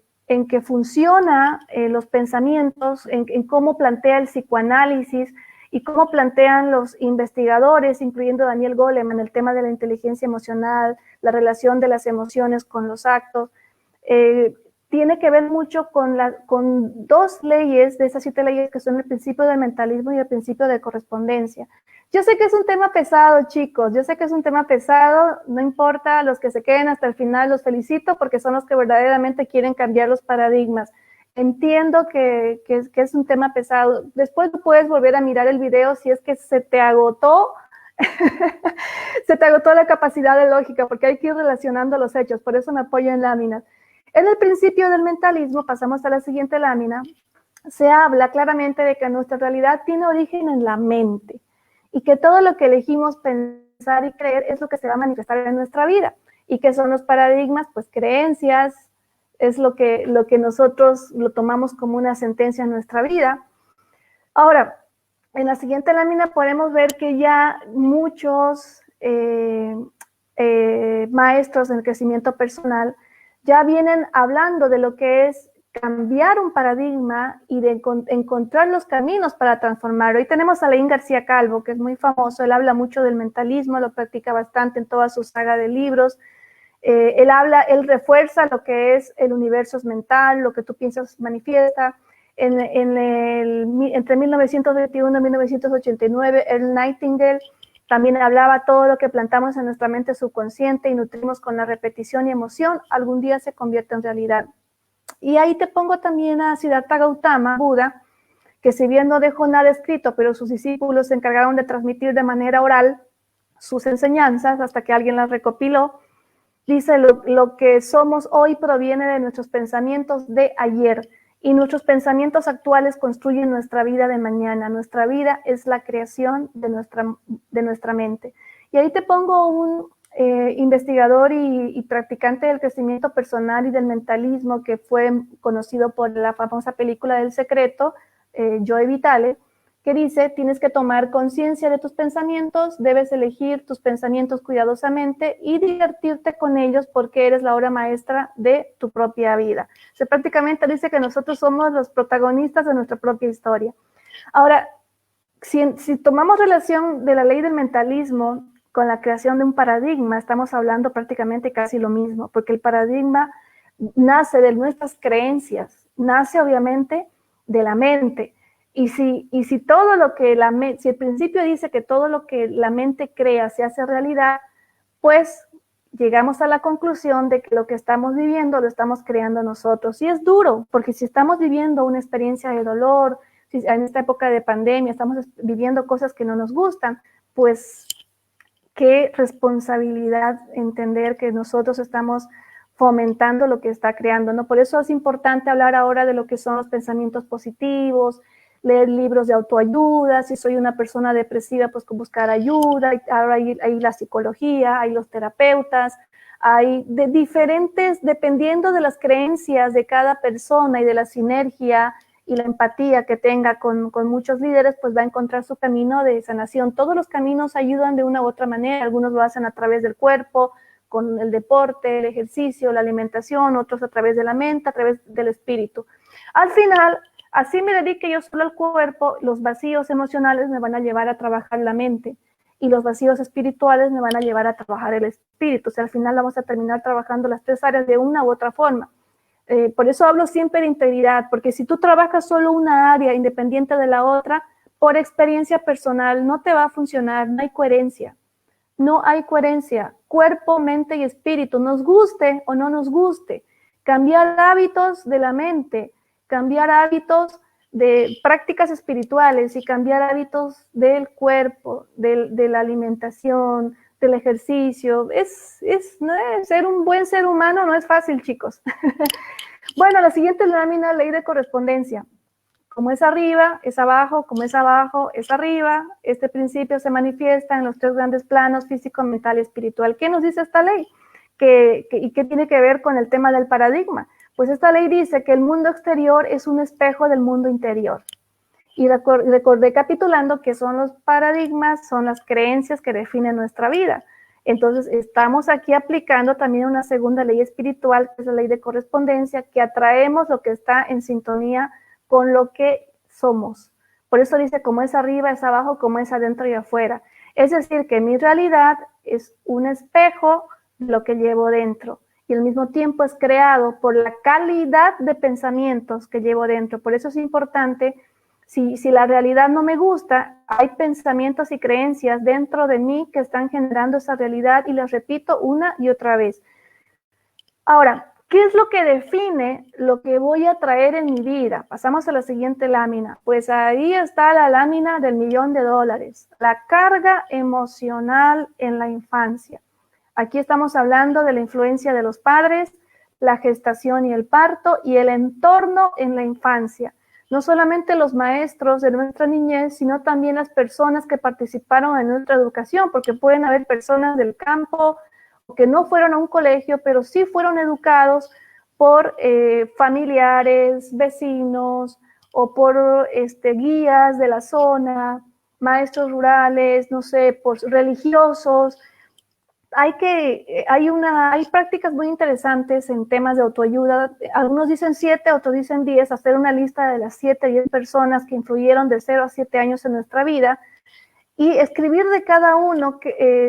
funciona los pensamientos, en cómo plantea el psicoanálisis y cómo plantean los investigadores, incluyendo Daniel Goleman, el tema de la inteligencia emocional, la relación de las emociones con los actos. Tiene que ver mucho con 2 leyes de esas 7 leyes, que son el principio del mentalismo y el principio de correspondencia. Yo sé que es un tema pesado, chicos, yo sé que es un tema pesado, no importa, los que se queden hasta el final los felicito porque son los que verdaderamente quieren cambiar los paradigmas. Entiendo que es un tema pesado. Después puedes volver a mirar el video si es que se te agotó, se te agotó la capacidad de lógica, porque hay que ir relacionando los hechos, por eso me apoyo en láminas. En el principio del mentalismo, pasamos a la siguiente lámina, se habla claramente de que nuestra realidad tiene origen en la mente y que todo lo que elegimos pensar y creer es lo que se va a manifestar en nuestra vida. ¿Y qué son los paradigmas? Pues creencias, es lo que nosotros lo tomamos como una sentencia en nuestra vida. Ahora, en la siguiente lámina podemos ver que ya muchos maestros en el crecimiento personal ya vienen hablando de lo que es cambiar un paradigma y de encontrar los caminos para transformarlo. Hoy tenemos a Laín García Calvo, que es muy famoso, él habla mucho del mentalismo, lo practica bastante en toda su saga de libros. Él refuerza lo que es el universo es mental, lo que tú piensas manifiesta. Entre 1921 y 1989, Earl Nightingale también hablaba todo lo que plantamos en nuestra mente subconsciente y nutrimos con la repetición y emoción, algún día se convierte en realidad. Y ahí te pongo también a Siddhartha Gautama, Buda, que si bien no dejó nada escrito, pero sus discípulos se encargaron de transmitir de manera oral sus enseñanzas hasta que alguien las recopiló. Dice, lo que somos hoy proviene de nuestros pensamientos de ayer y nuestros pensamientos actuales construyen nuestra vida de mañana. Nuestra vida es la creación de nuestra mente. Y ahí te pongo un investigador y practicante del crecimiento personal y del mentalismo que fue conocido por la famosa película del Secreto, Joe Vitale, que dice, tienes que tomar conciencia de tus pensamientos, debes elegir tus pensamientos cuidadosamente y divertirte con ellos porque eres la obra maestra de tu propia vida. O sea, prácticamente dice que nosotros somos los protagonistas de nuestra propia historia. Ahora, si tomamos relación de la ley del mentalismo con la creación de un paradigma, estamos hablando prácticamente casi lo mismo, porque el paradigma nace de nuestras creencias, nace obviamente de la mente. Y si todo lo que si el principio dice que todo lo que la mente crea se hace realidad, pues llegamos a la conclusión de que lo que estamos viviendo lo estamos creando nosotros. Y es duro, porque si estamos viviendo una experiencia de dolor, si en esta época de pandemia estamos viviendo cosas que no nos gustan, pues qué responsabilidad entender que nosotros estamos fomentando lo que está creando, ¿no? Por eso es importante hablar ahora de lo que son los pensamientos positivos, leer libros de autoayuda, si soy una persona depresiva, pues buscar ayuda, ahora hay la psicología, hay los terapeutas, hay de diferentes, dependiendo de las creencias de cada persona y de la sinergia y la empatía que tenga con muchos líderes, pues va a encontrar su camino de sanación. Todos los caminos ayudan de una u otra manera, algunos lo hacen a través del cuerpo, con el deporte, el ejercicio, la alimentación, otros a través de la mente, a través del espíritu. Al final, así me dedique yo solo al cuerpo, los vacíos emocionales me van a llevar a trabajar la mente y los vacíos espirituales me van a llevar a trabajar el espíritu. O sea, al final vamos a terminar trabajando las tres áreas de una u otra forma. Por eso hablo siempre de integridad, porque si tú trabajas solo una área independiente de la otra, por experiencia personal no te va a funcionar, no hay coherencia. No hay coherencia, cuerpo, mente y espíritu, nos guste o no nos guste. Cambiar hábitos de la mente, cambiar hábitos de prácticas espirituales y cambiar hábitos del cuerpo, de la alimentación, del ejercicio. Ser un buen ser humano no es fácil, chicos. Bueno, la siguiente lámina, ley de correspondencia. Como es arriba, es abajo, como es abajo, es arriba. Este principio se manifiesta en los tres grandes planos, físico, mental y espiritual. ¿Qué nos dice esta ley? ¿Y qué tiene que ver con el tema del paradigma? Pues esta ley dice que el mundo exterior es un espejo del mundo interior. Y recapitulando que son los paradigmas, son las creencias que definen nuestra vida. Entonces, estamos aquí aplicando también una segunda ley espiritual, que es la ley de correspondencia, que atraemos lo que está en sintonía con lo que somos. Por eso dice, como es arriba, es abajo, como es adentro y afuera. Es decir, que mi realidad es un espejo de lo que llevo dentro. Y al mismo tiempo es creado por la calidad de pensamientos que llevo dentro. Por eso es importante, si la realidad no me gusta, hay pensamientos y creencias dentro de mí que están generando esa realidad y las repito una y otra vez. Ahora, ¿qué es lo que define lo que voy a traer en mi vida? Pasamos a la siguiente lámina. Pues ahí está la lámina del $1.000.000, la carga emocional en la infancia. Aquí estamos hablando de la influencia de los padres, la gestación y el parto y el entorno en la infancia. no solamente los maestros de nuestra niñez, sino también las personas que participaron en nuestra educación, porque pueden haber personas del campo que no fueron a un colegio, pero sí fueron educados por familiares, vecinos, o por guías de la zona, maestros rurales, no sé, por religiosos. Hay prácticas muy interesantes en temas de autoayuda. Algunos dicen 7, otros dicen 10, hacer una lista de las 7, 10 personas que influyeron de 0 a 7 años en nuestra vida y escribir de cada uno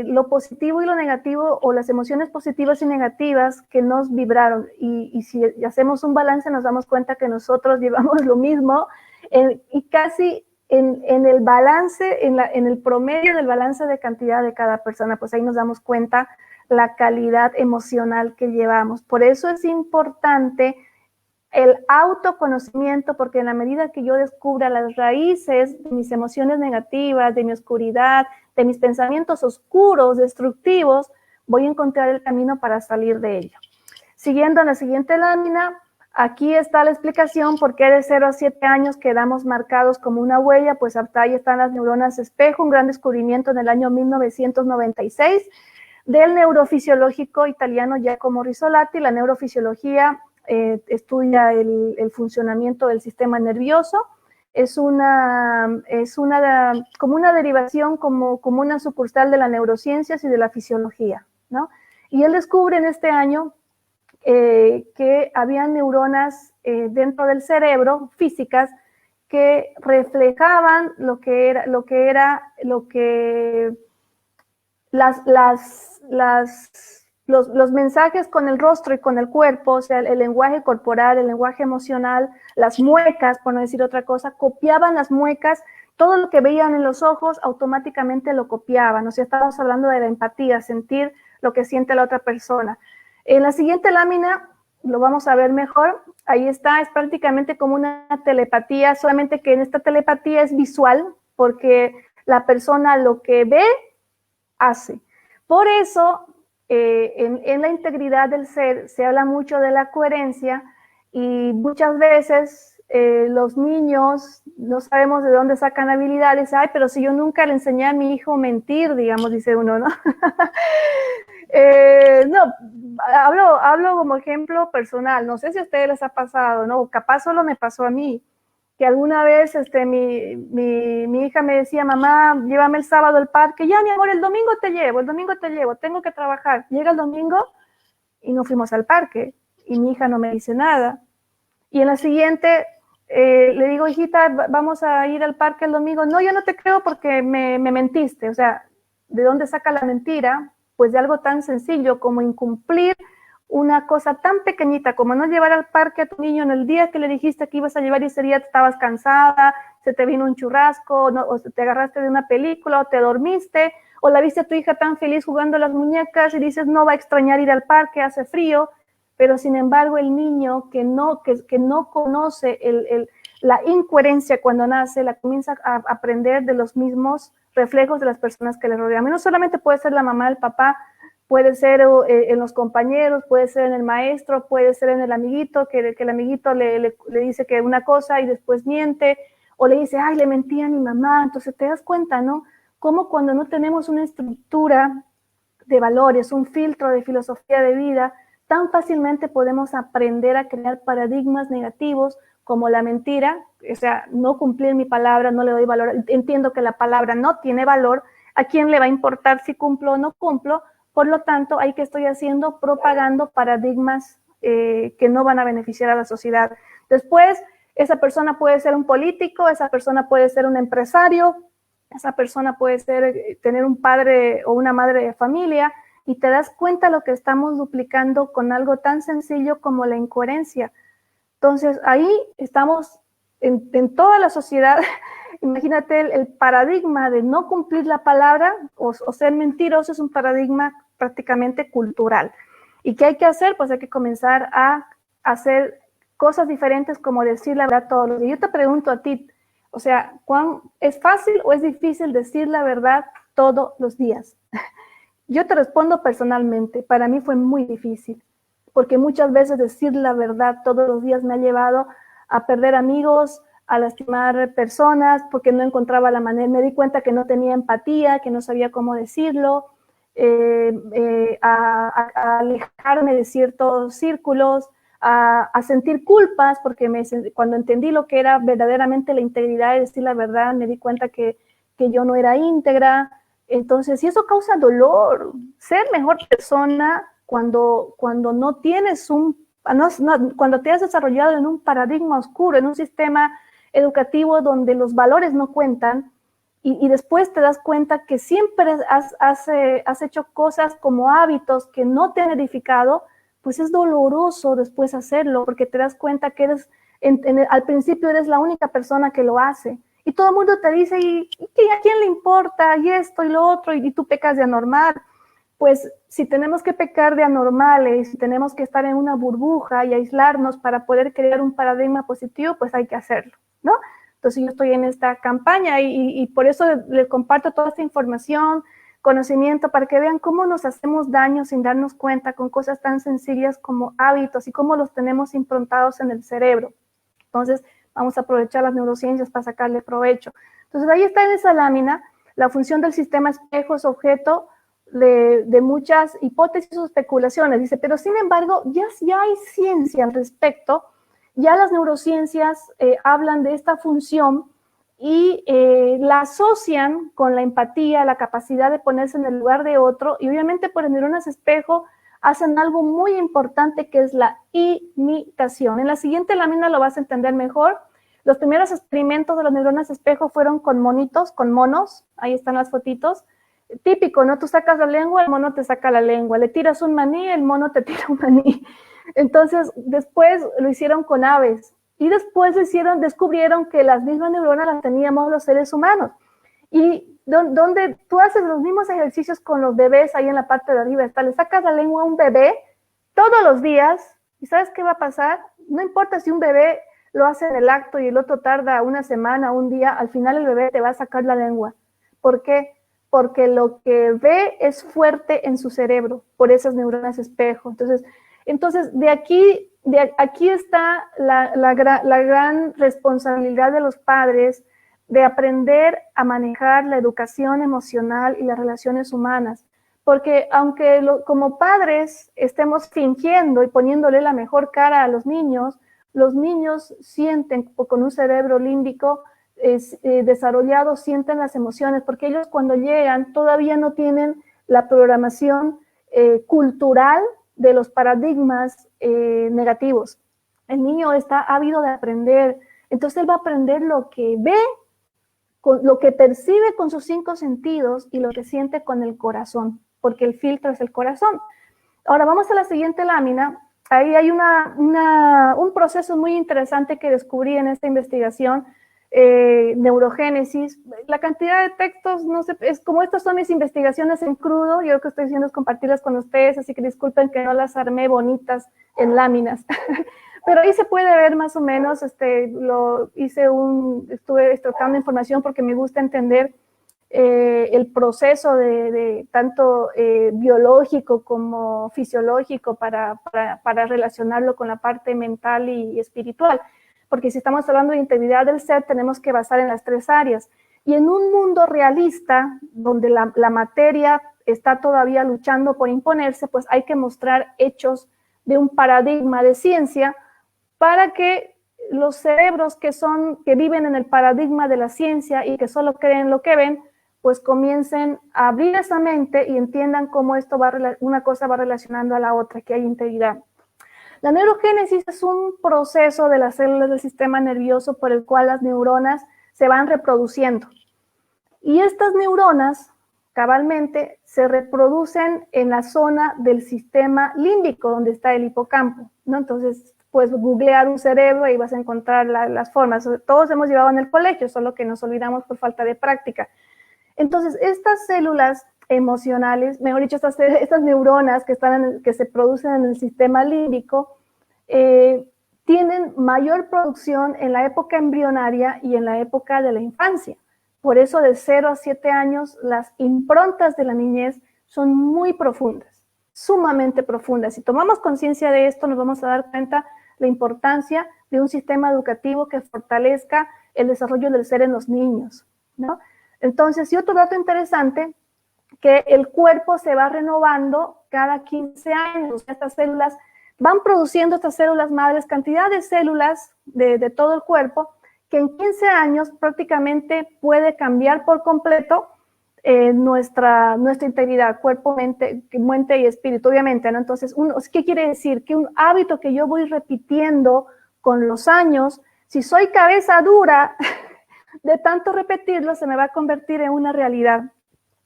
lo positivo y lo negativo, o las emociones positivas y negativas que nos vibraron. Y si hacemos un balance, nos damos cuenta que nosotros llevamos lo mismo y casi en el balance, en el promedio del balance de cantidad de cada persona, pues ahí nos damos cuenta la calidad emocional que llevamos. Por eso es importante el autoconocimiento, porque en la medida que yo descubra las raíces de mis emociones negativas, de mi oscuridad, de mis pensamientos oscuros, destructivos, voy a encontrar el camino para salir de ello. Siguiendo en la siguiente lámina, aquí está la explicación por qué de 0 a 7 años quedamos marcados como una huella. Pues ahí están las neuronas espejo, un gran descubrimiento en el año 1996 del neurofisiológico italiano Giacomo Rizzolatti. La neurofisiología estudia el funcionamiento del sistema nervioso. Es como una derivación, como una sucursal de las neurociencias y de la fisiología, ¿no? Y él descubre en este año que había neuronas dentro del cerebro, físicas, que reflejaban los mensajes con el rostro y con el cuerpo, o sea, el lenguaje corporal, el lenguaje emocional, las muecas, por no decir otra cosa, copiaban las muecas, todo lo que veían en los ojos automáticamente lo copiaban. O sea, estamos hablando de la empatía, sentir lo que siente la otra persona. En la siguiente lámina lo vamos a ver mejor. Ahí está, es prácticamente como una telepatía, solamente que en esta telepatía es visual, porque la persona lo que ve, hace. Por eso, en la integridad del ser se habla mucho de la coherencia, y muchas veces los niños no sabemos de dónde sacan habilidades. Ay, pero si yo nunca le enseñé a mi hijo mentir, digamos, dice uno, ¿no? No, hablo como ejemplo personal. No sé si a ustedes les ha pasado, ¿no? Capaz solo me pasó a mí, que alguna vez mi hija me decía: mamá, llévame el sábado al parque. Ya, mi amor, el domingo te llevo, tengo que trabajar. Llega el domingo y no fuimos al parque, y mi hija no me dice nada. Y en la siguiente le digo: hijita, vamos a ir al parque el domingo. No, yo no te creo porque me mentiste. O sea, ¿de dónde saca la mentira? Pues de algo tan sencillo como incumplir una cosa tan pequeñita como no llevar al parque a tu niño en el día que le dijiste que ibas a llevar, y ese día estabas cansada, se te vino un churrasco, ¿no? O te agarraste de una película, o te dormiste, o la viste a tu hija tan feliz jugando a las muñecas y dices: no va a extrañar ir al parque, hace frío. Pero sin embargo el niño que no conoce la incoherencia cuando nace, la comienza a aprender de los mismos reflejos de las personas que le rodean. Y no solamente puede ser la mamá, el papá, puede ser en los compañeros, puede ser en el maestro, puede ser en el amiguito, que el amiguito le dice que una cosa y después miente, o le dice: ay, le mentí a mi mamá. Entonces te das cuenta, ¿no? Cómo cuando no tenemos una estructura de valores, un filtro de filosofía de vida, tan fácilmente podemos aprender a crear paradigmas negativos como la mentira. O sea, no cumplir mi palabra, no le doy valor, entiendo que la palabra no tiene valor, ¿a quién le va a importar si cumplo o no cumplo? Por lo tanto, ¿ahí qué estoy haciendo? Propagando paradigmas que no van a beneficiar a la sociedad. Después, esa persona puede ser un político, esa persona puede ser un empresario, esa persona puede tener un padre o una madre de familia, y te das cuenta lo que estamos duplicando con algo tan sencillo como la incoherencia. Entonces, ahí estamos en toda la sociedad. Imagínate el paradigma de no cumplir la palabra o ser mentiroso, es un paradigma prácticamente cultural. ¿Y qué hay que hacer? Pues hay que comenzar a hacer cosas diferentes, como decir la verdad todos los días. Yo te pregunto a ti, o sea, ¿es fácil o es difícil decir la verdad todos los días? Yo te respondo personalmente, para mí fue muy difícil, porque muchas veces decir la verdad todos los días me ha llevado a perder amigos, a lastimar personas porque no encontraba la manera, me di cuenta que no tenía empatía, que no sabía cómo decirlo, a alejarme de ciertos círculos, a sentir culpas, porque cuando entendí lo que era verdaderamente la integridad y decir la verdad, me di cuenta que yo no era íntegra. Entonces, y eso causa dolor. Ser mejor persona cuando no tienes cuando te has desarrollado en un paradigma oscuro, en un sistema educativo donde los valores no cuentan, y después te das cuenta que siempre has hecho cosas como hábitos que no te han edificado, pues es doloroso después hacerlo, porque te das cuenta que al principio eres la única persona que lo hace, y todo el mundo te dice, ¿y a quién le importa? Y esto y lo otro, y tú pecas de anormal. Pues si tenemos que pecar de anormales, si tenemos que estar en una burbuja y aislarnos para poder crear un paradigma positivo, pues hay que hacerlo, ¿no? Entonces yo estoy en esta campaña y por eso les comparto toda esta información, conocimiento, para que vean cómo nos hacemos daño sin darnos cuenta con cosas tan sencillas como hábitos y cómo los tenemos improntados en el cerebro. Entonces vamos a aprovechar las neurociencias para sacarle provecho. Entonces ahí está en esa lámina la función del sistema espejo es objeto de muchas hipótesis o especulaciones. Dice, pero sin embargo, ya hay ciencia al respecto, ya las neurociencias hablan de esta función y la asocian con la empatía, la capacidad de ponerse en el lugar de otro, y obviamente por el neuronas espejo hacen algo muy importante que es la imitación. En la siguiente lámina lo vas a entender mejor. Los primeros experimentos de las neuronas espejo fueron con monitos, con monos, ahí están las fotitos. Típico, ¿no? Tú sacas la lengua, el mono te saca la lengua, le tiras un maní, el mono te tira un maní. Entonces, después lo hicieron con aves y después descubrieron que las mismas neuronas las teníamos los seres humanos. Y donde tú haces los mismos ejercicios con los bebés, ahí en la parte de arriba está, le sacas la lengua a un bebé todos los días, ¿y sabes qué va a pasar? No importa si un bebé lo hace en el acto y el otro tarda una semana, un día, al final el bebé te va a sacar la lengua. ¿Por qué? Porque lo que ve es fuerte en su cerebro, por esas neuronas espejo. Entonces de aquí está la gran responsabilidad de los padres de aprender a manejar la educación emocional y las relaciones humanas. Porque aunque como padres estemos fingiendo y poniéndole la mejor cara a los niños sienten con un cerebro límbico desarrollados, sienten las emociones, porque ellos cuando llegan todavía no tienen la programación cultural de los paradigmas negativos. El niño está ávido de aprender, entonces él va a aprender lo que ve, lo que percibe con sus 5 sentidos y lo que siente con el corazón, porque el filtro es el corazón. Ahora vamos a la siguiente lámina. Ahí hay un proceso muy interesante que descubrí en esta investigación, neurogénesis. La cantidad de textos, no sé, es como estas son mis investigaciones en crudo, yo lo que estoy haciendo es compartirlas con ustedes, así que disculpen que no las armé bonitas en láminas. Pero ahí se puede ver más o menos, estuve tratando información porque me gusta entender el proceso de tanto biológico como fisiológico para relacionarlo con la parte mental y espiritual. Porque si estamos hablando de integridad del ser, tenemos que basar en las 3 áreas. Y en un mundo realista, donde la materia está todavía luchando por imponerse, pues hay que mostrar hechos de un paradigma de ciencia para que los cerebros que viven en el paradigma de la ciencia y que solo creen lo que ven, pues comiencen a abrir esa mente y entiendan cómo una cosa va relacionando a la otra, que hay integridad. La neurogénesis es un proceso de las células del sistema nervioso por el cual las neuronas se van reproduciendo. Y estas neuronas, cabalmente, se reproducen en la zona del sistema límbico, donde está el hipocampo, ¿no? Entonces, puedes googlear un cerebro y vas a encontrar las formas. Todos hemos llevado en el colegio, solo que nos olvidamos por falta de práctica. Entonces, estas células emocionales, mejor dicho, estas neuronas que se producen en el sistema límbico, tienen mayor producción en la época embrionaria y en la época de la infancia. Por eso de 0 a 7 años las improntas de la niñez son muy profundas, sumamente profundas. Si tomamos conciencia de esto, nos vamos a dar cuenta la importancia de un sistema educativo que fortalezca el desarrollo del ser en los niños, ¿no? Entonces, y otro dato interesante, que el cuerpo se va renovando cada 15 años, estas células van produciendo, estas células madres, cantidad de células de todo el cuerpo, que en 15 años prácticamente puede cambiar por completo nuestra integridad, cuerpo, mente y espíritu, obviamente, ¿no? Entonces, ¿qué quiere decir? Que un hábito que yo voy repitiendo con los años, si soy cabeza dura, de tanto repetirlo, se me va a convertir en una realidad.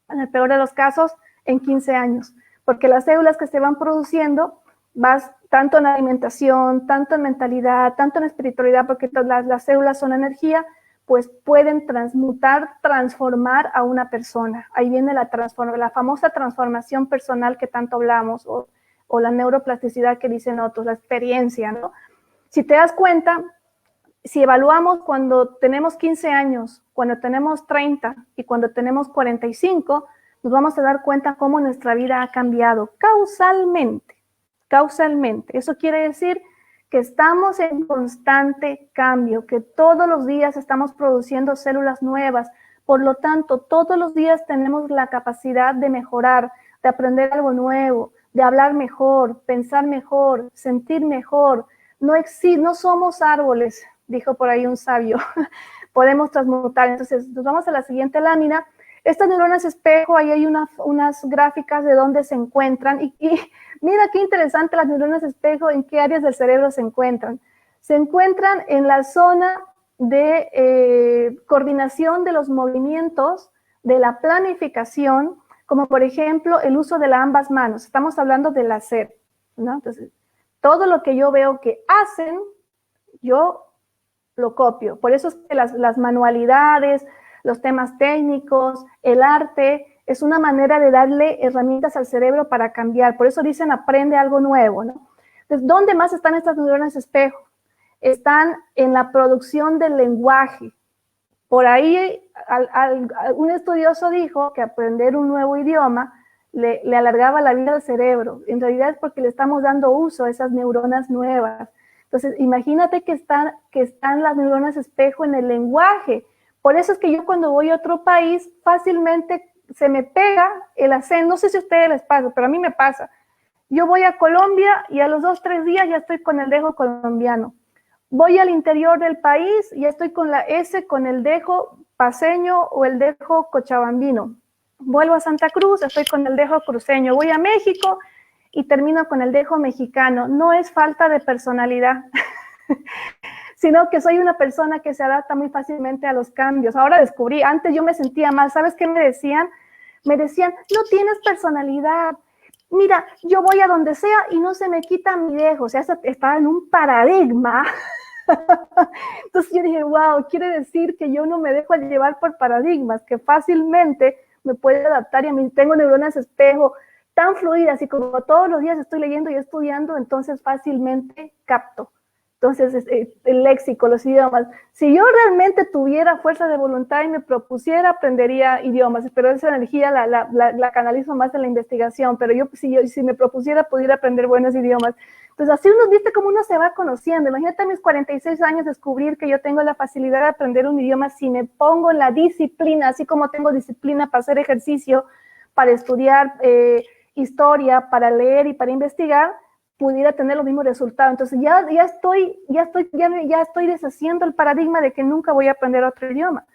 En el peor de los casos, en 15 años, porque las células que se van produciendo, vas tanto en alimentación, tanto en mentalidad, tanto en espiritualidad, porque las células son energía, pues pueden transmutar, transformar a una persona. Ahí viene la famosa transformación personal que tanto hablamos, o la neuroplasticidad que dicen otros, la experiencia, ¿no? Si te das cuenta, si evaluamos cuando tenemos 15 años, cuando tenemos 30 y cuando tenemos 45, nos vamos a dar cuenta cómo nuestra vida ha cambiado causalmente. Eso quiere decir que estamos en constante cambio, que todos los días estamos produciendo células nuevas. Por lo tanto, todos los días tenemos la capacidad de mejorar, de aprender algo nuevo, de hablar mejor, pensar mejor, sentir mejor. No somos árboles, dijo por ahí un sabio, podemos transmutar. Entonces, nos vamos a la siguiente lámina. Estas neuronas espejo, ahí hay unas gráficas de dónde se encuentran, y mira qué interesante las neuronas espejo, en qué áreas del cerebro se encuentran. Se encuentran en la zona de coordinación de los movimientos, de la planificación, como por ejemplo el uso de ambas manos. Estamos hablando del hacer, ¿no? Entonces, todo lo que yo veo que hacen, yo lo copio. Por eso es que las manualidades, los temas técnicos, el arte, es una manera de darle herramientas al cerebro para cambiar. Por eso dicen, aprende algo nuevo, ¿no? Entonces, ¿dónde más están estas neuronas espejo? Están en la producción del lenguaje. Por ahí, un estudioso dijo que aprender un nuevo idioma le alargaba la vida al cerebro. En realidad es porque le estamos dando uso a esas neuronas nuevas. Entonces, imagínate que están las neuronas espejo en el lenguaje. Por eso es que yo cuando voy a otro país, fácilmente se me pega el acento. No sé si a ustedes les pasa, pero a mí me pasa. Yo voy a Colombia y a los 2 o 3 días ya estoy con el dejo colombiano. Voy al interior del país y ya estoy con la S, con el dejo paceño o el dejo cochabambino. Vuelvo a Santa Cruz, estoy con el dejo cruceño. Voy a México y termino con el dejo mexicano. No es falta de personalidad, sino que soy una persona que se adapta muy fácilmente a los cambios. Ahora descubrí, antes yo me sentía mal. ¿Sabes qué me decían? Me decían, no tienes personalidad. Mira, yo voy a donde sea y no se me quita mi dejo. O sea, estaba en un paradigma. Entonces yo dije, wow, quiere decir que yo no me dejo llevar por paradigmas, que fácilmente me puedo adaptar, y a mí tengo neuronas espejo tan fluidas, y como todos los días estoy leyendo y estudiando, entonces fácilmente capto. Entonces, el léxico, los idiomas. Si yo realmente tuviera fuerza de voluntad y me propusiera, aprendería idiomas, pero esa energía la canalizo más en la investigación. Pero si me propusiera, pudiera aprender buenos idiomas. Entonces, así viste cómo uno se va conociendo. Imagínate a mis 46 años descubrir que yo tengo la facilidad de aprender un idioma si me pongo en la disciplina, así como tengo disciplina para hacer ejercicio, para estudiar historia, para leer y para investigar, pudiera tener los mismos resultados. Entonces ya estoy deshaciendo el paradigma de que nunca voy a aprender otro idioma.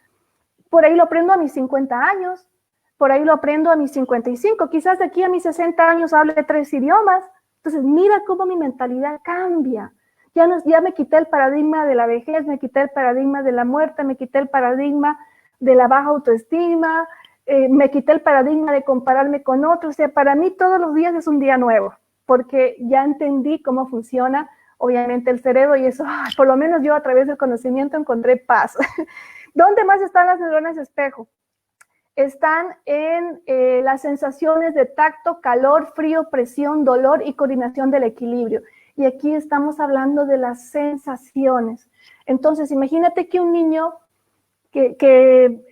Por ahí lo aprendo a mis 50 años, por ahí lo aprendo a mis 55, quizás de aquí a mis 60 años hable 3 idiomas. Entonces mira cómo mi mentalidad cambia. Ya me quité el paradigma de la vejez, me quité el paradigma de la muerte, me quité el paradigma de la baja autoestima, me quité el paradigma de compararme con otros. O sea, para mí todos los días es un día nuevo, porque ya entendí cómo funciona, obviamente, el cerebro, y eso, por lo menos yo a través del conocimiento encontré paz. ¿Dónde más están las neuronas espejo? Están en las sensaciones de tacto, calor, frío, presión, dolor y coordinación del equilibrio. Y aquí estamos hablando de las sensaciones. Entonces, imagínate que un niño que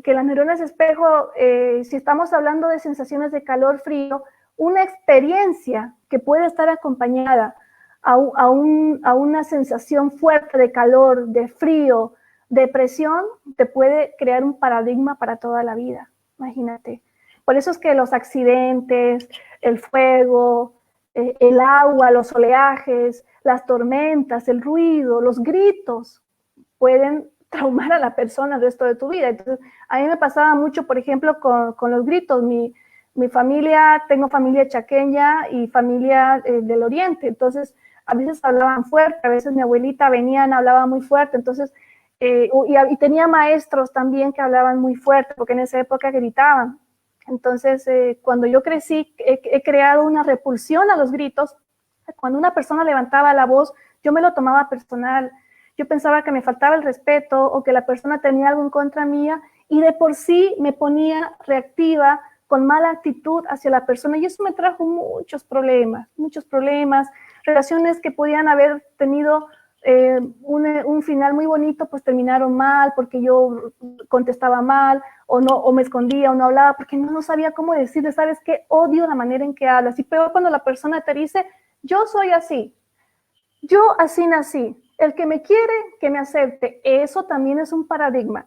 las neuronas espejo, si estamos hablando de sensaciones de calor, frío, una experiencia que puede estar acompañada a una sensación fuerte de calor, de frío, depresión te puede crear un paradigma para toda la vida, imagínate. Por eso es que los accidentes, el fuego, el agua, los oleajes, las tormentas, el ruido, los gritos pueden traumar a la persona el resto de tu vida. Entonces, a mí me pasaba mucho, por ejemplo, con los gritos. Mi familia, tengo familia chaqueña y familia del oriente, entonces a veces hablaban fuerte, a veces mi abuelita venía, hablaba muy fuerte, entonces, y tenía maestros también que hablaban muy fuerte, porque en esa época gritaban. Entonces, cuando yo crecí, he creado una repulsión a los gritos. Cuando una persona levantaba la voz, yo me lo tomaba personal. Yo pensaba que me faltaba el respeto o que la persona tenía algo en contra mía y de por sí me ponía reactiva, con mala actitud hacia la persona, y eso me trajo muchos problemas, relaciones que podían haber tenido un final muy bonito, pues terminaron mal, porque yo contestaba mal, o me escondía, o no hablaba, porque no sabía cómo decirle, ¿sabes qué? Odio la manera en que hablas, y peor cuando la persona te dice, yo soy así, yo así nací, el que me quiere, que me acepte. Eso también es un paradigma,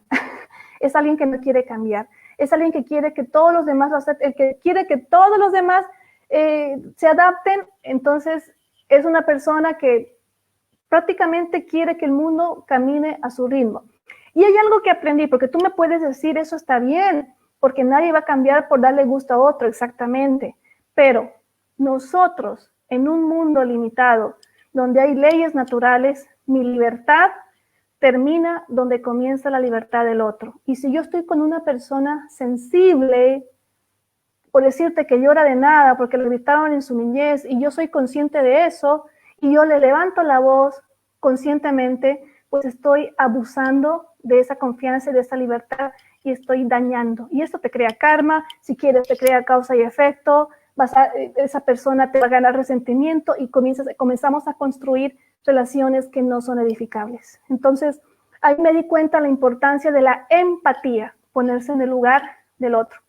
es alguien que no quiere cambiar. Es alguien que quiere que todos los demás lo acepten, el que quiere que todos los demás se adapten, entonces es una persona que prácticamente quiere que el mundo camine a su ritmo. Y hay algo que aprendí, porque tú me puedes decir, eso está bien, porque nadie va a cambiar por darle gusto a otro, exactamente, pero nosotros, en un mundo limitado, donde hay leyes naturales, mi libertad termina donde comienza la libertad del otro. Y si yo estoy con una persona sensible, por decirte que llora de nada porque le gritaron en su niñez y yo soy consciente de eso y yo le levanto la voz conscientemente, pues estoy abusando de esa confianza y de esa libertad y estoy dañando. Y esto te crea karma, si quieres te crea causa y efecto, esa persona te va a ganar resentimiento y comenzamos a construir relaciones que no son edificables. Entonces, ahí me di cuenta la importancia de la empatía, ponerse en el lugar del otro.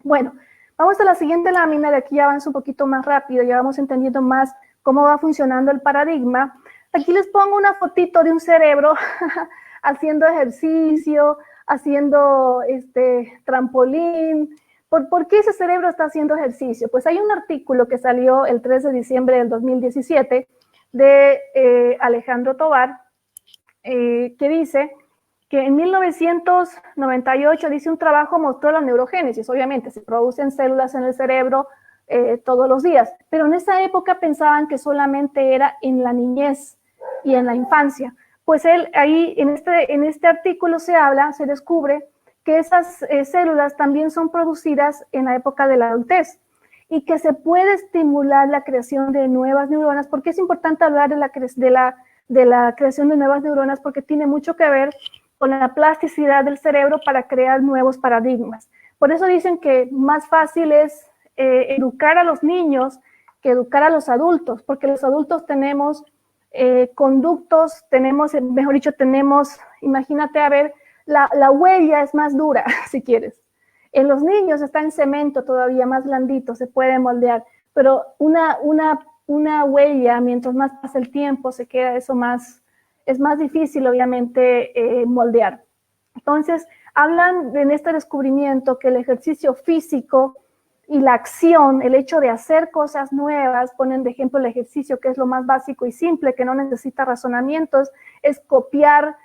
Bueno, vamos a la siguiente lámina, de aquí ya avanza un poquito más rápido, ya vamos entendiendo más cómo va funcionando el paradigma. Aquí les pongo una fotito de un cerebro haciendo ejercicio, haciendo trampolín. ¿Por qué ese cerebro está haciendo ejercicio? Pues hay un artículo que salió el 3 de diciembre del 2017 de Alejandro Tovar, que dice que en 1998, dice, un trabajo mostró la neurogénesis. Obviamente se producen células en el cerebro todos los días, pero en esa época pensaban que solamente era en la niñez y en la infancia. Pues él ahí en este artículo se descubre que esas células también son producidas en la época de la adultez y que se puede estimular la creación de nuevas neuronas. ¿Por qué es importante hablar de la creación de nuevas neuronas? Porque tiene mucho que ver con la plasticidad del cerebro para crear nuevos paradigmas. Por eso dicen que más fácil es educar a los niños que educar a los adultos, porque los adultos tenemos conductos, tenemos, imagínate, a ver, la huella es más dura, si quieres. En los niños está en cemento todavía, más blandito, se puede moldear, pero una huella, mientras más pasa el tiempo, se queda eso más, es más difícil, obviamente, moldear. Entonces, hablan en este descubrimiento que el ejercicio físico y la acción, el hecho de hacer cosas nuevas, ponen de ejemplo el ejercicio, que es lo más básico y simple, que no necesita razonamientos, es copiar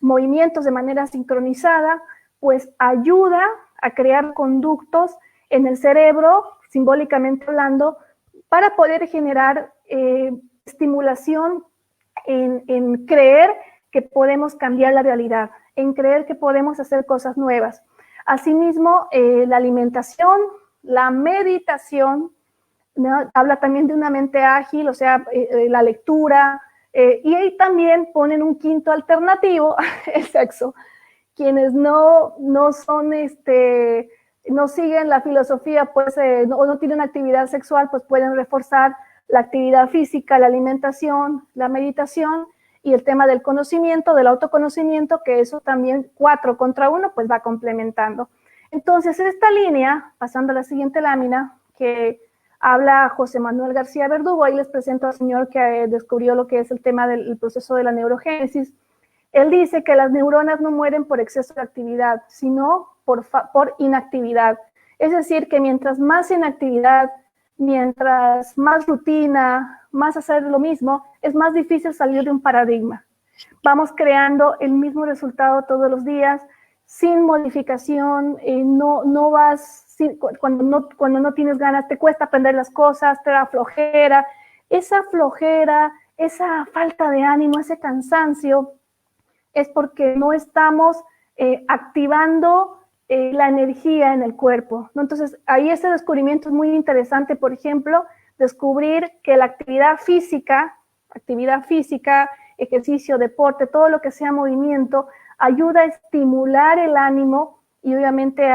movimientos de manera sincronizada, pues ayuda a crear conductos en el cerebro, simbólicamente hablando, para poder generar estimulación en creer que podemos cambiar la realidad, en creer que podemos hacer cosas nuevas. Asimismo, la alimentación, la meditación, ¿no? Habla también de una mente ágil, o sea, la lectura, y ahí también ponen un quinto alternativo, el sexo. Quienes no siguen la filosofía, pues, o no tienen actividad sexual, pues pueden reforzar la actividad física, la alimentación, la meditación y el tema del conocimiento, del autoconocimiento, que eso también 4 contra 1, pues va complementando. Entonces, esta línea, pasando a la siguiente lámina, que Habla José Manuel García Verdugo, ahí les presento al señor que descubrió lo que es el tema del proceso de la neurogénesis. Él dice que las neuronas no mueren por exceso de actividad, sino por inactividad. Es decir, que mientras más inactividad, mientras más rutina, más hacer lo mismo, es más difícil salir de un paradigma. Vamos creando el mismo resultado todos los días, sin modificación, no vas, cuando no tienes ganas, te cuesta aprender las cosas, te da flojera, esa falta de ánimo, ese cansancio, es porque no estamos activando la energía en el cuerpo, ¿no? Entonces, ahí ese descubrimiento es muy interesante, por ejemplo, descubrir que la actividad física, ejercicio, deporte, todo lo que sea movimiento, ayuda a estimular el ánimo y obviamente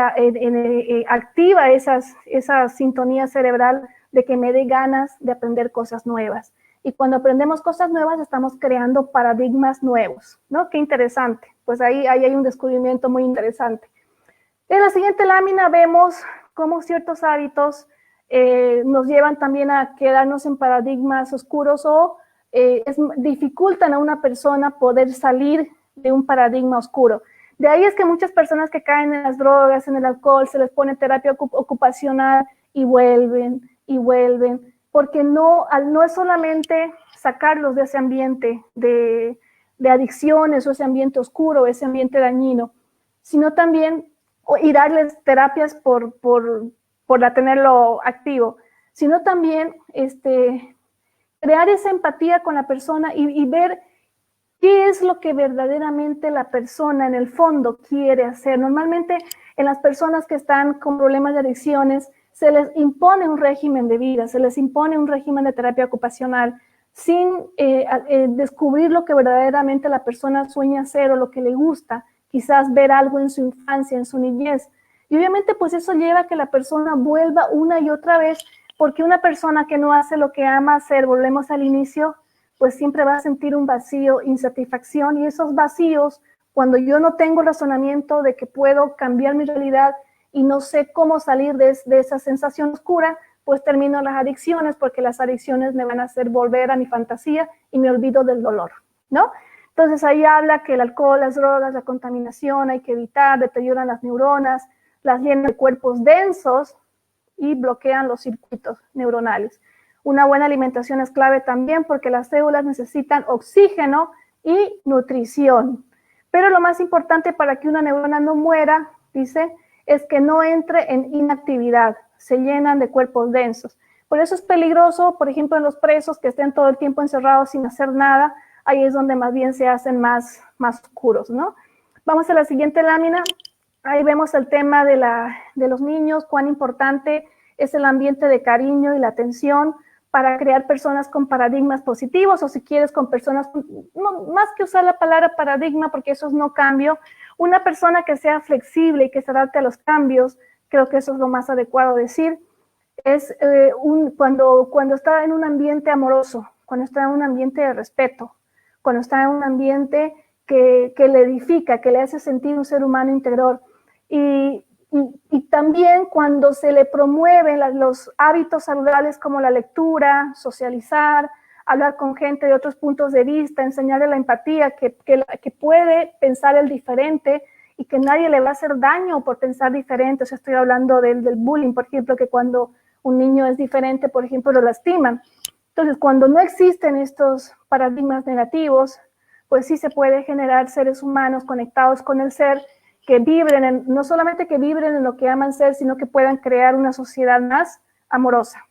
activa esa sintonía cerebral de que me dé ganas de aprender cosas nuevas. Y cuando aprendemos cosas nuevas, estamos creando paradigmas nuevos, ¿no? Qué interesante. Pues ahí hay un descubrimiento muy interesante. En la siguiente lámina vemos cómo ciertos hábitos nos llevan también a quedarnos en paradigmas oscuros o dificultan a una persona poder salir de un paradigma oscuro. De ahí es que muchas personas que caen en las drogas, en el alcohol, se les pone terapia ocupacional y vuelven, porque no es solamente sacarlos de ese ambiente de adicciones o ese ambiente oscuro, ese ambiente dañino, sino también y darles terapias por tenerlo activo, sino también crear esa empatía con la persona y ver qué es lo que verdaderamente la persona en el fondo quiere hacer. Normalmente en las personas que están con problemas de adicciones se les impone un régimen de vida, se les impone un régimen de terapia ocupacional sin descubrir lo que verdaderamente la persona sueña hacer o lo que le gusta, quizás ver algo en su infancia, en su niñez. Y obviamente pues eso lleva a que la persona vuelva una y otra vez, porque una persona que no hace lo que ama hacer, volvemos al inicio, pues siempre va a sentir un vacío, insatisfacción, y esos vacíos, cuando yo no tengo razonamiento de que puedo cambiar mi realidad y no sé cómo salir de esa sensación oscura, pues termino las adicciones, porque las adicciones me van a hacer volver a mi fantasía y me olvido del dolor, ¿no? Entonces ahí habla que el alcohol, las drogas, la contaminación hay que evitar, deterioran las neuronas, las llenan de cuerpos densos y bloquean los circuitos neuronales. Una buena alimentación es clave también porque las células necesitan oxígeno y nutrición. Pero lo más importante para que una neurona no muera, dice, es que no entre en inactividad, se llenan de cuerpos densos. Por eso es peligroso, por ejemplo, en los presos que estén todo el tiempo encerrados sin hacer nada, ahí es donde más bien se hacen más oscuros, ¿no? Vamos a la siguiente lámina. Ahí vemos el tema de los niños, cuán importante es el ambiente de cariño y la atención para crear personas con paradigmas positivos, o si quieres con personas, no, más que usar la palabra paradigma, porque eso es no cambio, una persona que sea flexible y que se adapte a los cambios, creo que eso es lo más adecuado decir, es cuando está en un ambiente amoroso, cuando está en un ambiente de respeto, cuando está en un ambiente que le edifica, que le hace sentir un ser humano integral. Y también cuando se le promueven los hábitos saludables como la lectura, socializar, hablar con gente de otros puntos de vista, enseñarle la empatía, que puede pensar el diferente y que nadie le va a hacer daño por pensar diferente. O sea, estoy hablando del bullying, por ejemplo, que cuando un niño es diferente, por ejemplo, lo lastiman. Entonces, cuando no existen estos paradigmas negativos, pues sí se puede generar seres humanos conectados con el ser, que vibren, no solamente que vibren en lo que aman ser, sino que puedan crear una sociedad más amorosa.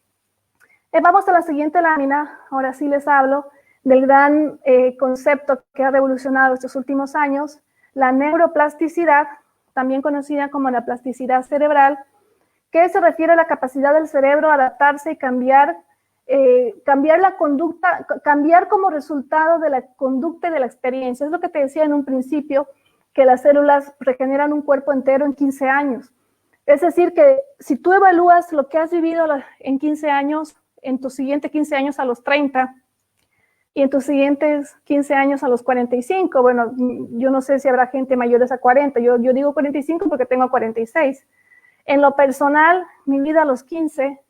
Vamos a la siguiente lámina. Ahora sí les hablo del gran concepto que ha revolucionado estos últimos años, la neuroplasticidad, también conocida como la plasticidad cerebral, que se refiere a la capacidad del cerebro a adaptarse y cambiar la conducta, cambiar como resultado de la conducta y de la experiencia. Es lo que te decía en un principio, que las células regeneran un cuerpo entero en 15 años. Es decir, que si tú evalúas lo que has vivido en 15 años, en tus siguientes 15 años a los 30, y en tus siguientes 15 años a los 45, bueno, yo no sé si habrá gente mayores a 40, yo digo 45 porque tengo 46. En lo personal, mi vida a los 15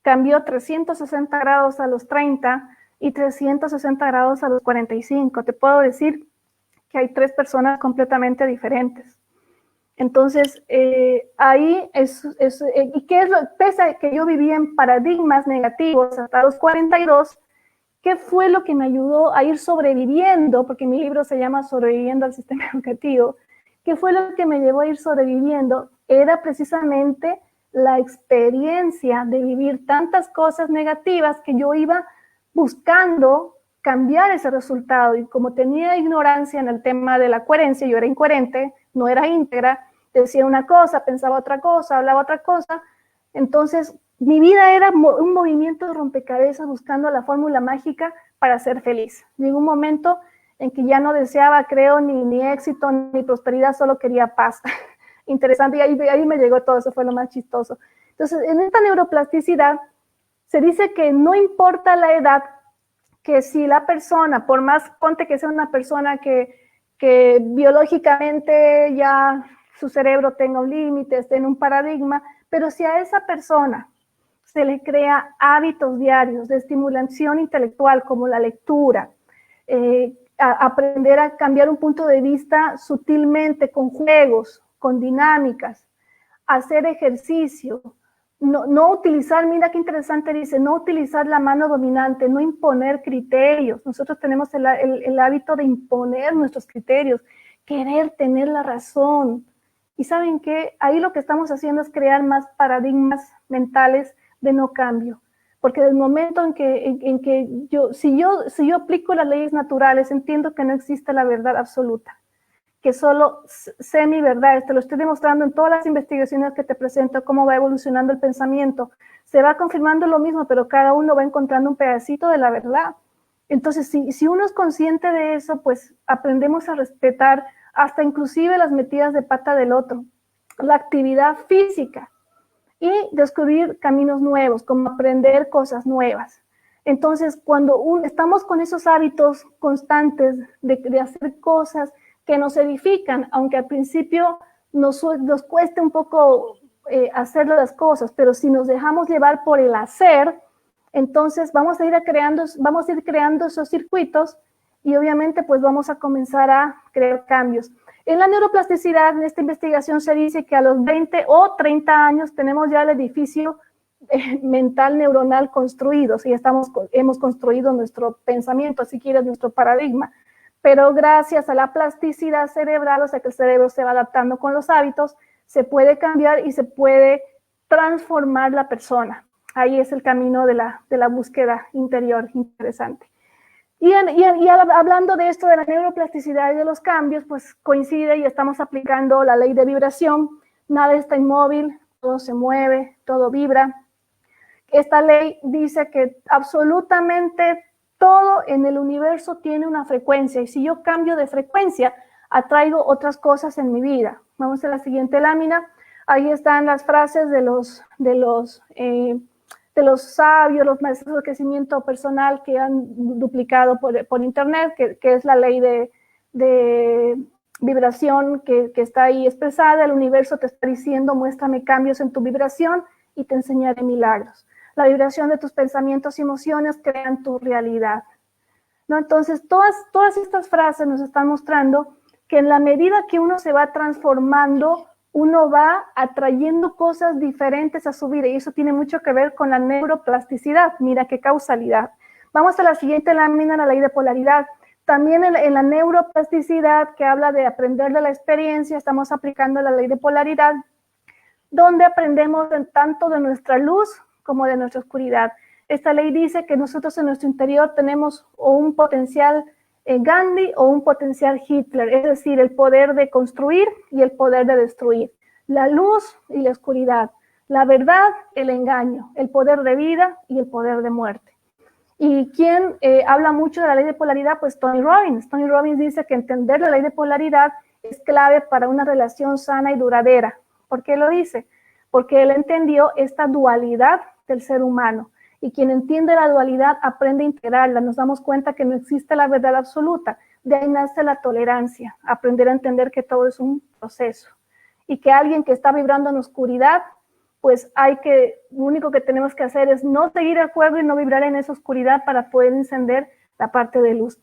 cambió 360 grados a los 30 y 360 grados a los 45. Te puedo decir que hay 3 personas completamente diferentes. Entonces, ahí ¿y qué es lo? Pese a que yo vivía en paradigmas negativos hasta los 42, ¿qué fue lo que me ayudó a ir sobreviviendo? Porque mi libro se llama Sobreviviendo al Sistema Educativo. ¿Qué fue lo que me llevó a ir sobreviviendo? Era precisamente la experiencia de vivir tantas cosas negativas que yo iba buscando cambiar ese resultado. Y como tenía ignorancia en el tema de la coherencia, yo era incoherente, no era íntegra, decía una cosa, pensaba otra cosa, hablaba otra cosa. Entonces, mi vida era un movimiento de rompecabezas buscando la fórmula mágica para ser feliz. Llegó un momento en que ya no deseaba, creo, ni éxito, ni prosperidad, solo quería paz. Interesante, y ahí me llegó todo, eso fue lo más chistoso. Entonces, en esta neuroplasticidad se dice que no importa la edad, que si la persona, por más ponte que sea una persona que biológicamente ya su cerebro tenga un límite, esté en un paradigma, pero si a esa persona se le crea hábitos diarios de estimulación intelectual como la lectura, aprender a cambiar un punto de vista sutilmente con juegos, con dinámicas, hacer ejercicio, no utilizar, mira qué interesante dice, no utilizar la mano dominante, no imponer criterios. Nosotros tenemos el hábito de imponer nuestros criterios, querer tener la razón. Y ¿saben qué? Ahí lo que estamos haciendo es crear más paradigmas mentales de no cambio. Porque del momento en que si yo aplico las leyes naturales, entiendo que no existe la verdad absoluta, que solo sé mi verdad. Te lo estoy demostrando en todas las investigaciones que te presento, cómo va evolucionando el pensamiento. Se va confirmando lo mismo, pero cada uno va encontrando un pedacito de la verdad. Entonces, si uno es consciente de eso, pues aprendemos a respetar hasta inclusive las metidas de pata del otro, la actividad física y descubrir caminos nuevos, como aprender cosas nuevas. Entonces, cuando estamos con esos hábitos constantes de hacer cosas que nos edifican, aunque al principio nos cueste un poco hacer las cosas, pero si nos dejamos llevar por el hacer, entonces vamos a ir creando esos circuitos y obviamente pues vamos a comenzar a crear cambios. En la neuroplasticidad, en esta investigación se dice que a los 20 o 30 años tenemos ya el edificio mental neuronal construido, y hemos construido nuestro pensamiento, si quieres, nuestro paradigma. Pero gracias a la plasticidad cerebral, o sea que el cerebro se va adaptando con los hábitos, se puede cambiar y se puede transformar la persona. Ahí es el camino de la búsqueda interior interesante. Y hablando de esto de la neuroplasticidad y de los cambios, pues coincide y estamos aplicando la ley de vibración. Nada está inmóvil, todo se mueve, todo vibra. Esta ley dice que absolutamente todo en el universo tiene una frecuencia, y si yo cambio de frecuencia, atraigo otras cosas en mi vida. Vamos a la siguiente lámina. Ahí están las frases de los sabios, los maestros de crecimiento personal que han duplicado por internet, que es la ley de vibración que está ahí expresada. El universo te está diciendo, muéstrame cambios en tu vibración y te enseñaré milagros. La vibración de tus pensamientos y emociones crean tu realidad, ¿no? Entonces, todas estas frases nos están mostrando que en la medida que uno se va transformando, uno va atrayendo cosas diferentes a su vida, y eso tiene mucho que ver con la neuroplasticidad. Mira qué causalidad. Vamos a la siguiente lámina, la ley de polaridad. También en la neuroplasticidad, que habla de aprender de la experiencia, estamos aplicando la ley de polaridad, donde aprendemos tanto de nuestra luz como de nuestra oscuridad. Esta ley dice que nosotros en nuestro interior tenemos o un potencial Gandhi o un potencial Hitler, es decir, el poder de construir y el poder de destruir, la luz y la oscuridad, la verdad, el engaño, el poder de vida y el poder de muerte. ¿Y quién habla mucho de la ley de polaridad? Pues Tony Robbins. Tony Robbins dice que entender la ley de polaridad es clave para una relación sana y duradera. ¿Por qué lo dice? Porque él entendió esta dualidad del ser humano. Y quien entiende la dualidad aprende a integrarla. Nos damos cuenta que no existe la verdad absoluta. De ahí nace la tolerancia, aprender a entender que todo es un proceso. Y que alguien que está vibrando en oscuridad pues lo único que tenemos que hacer es no seguir el fuego y no vibrar en esa oscuridad para poder encender la parte de luz.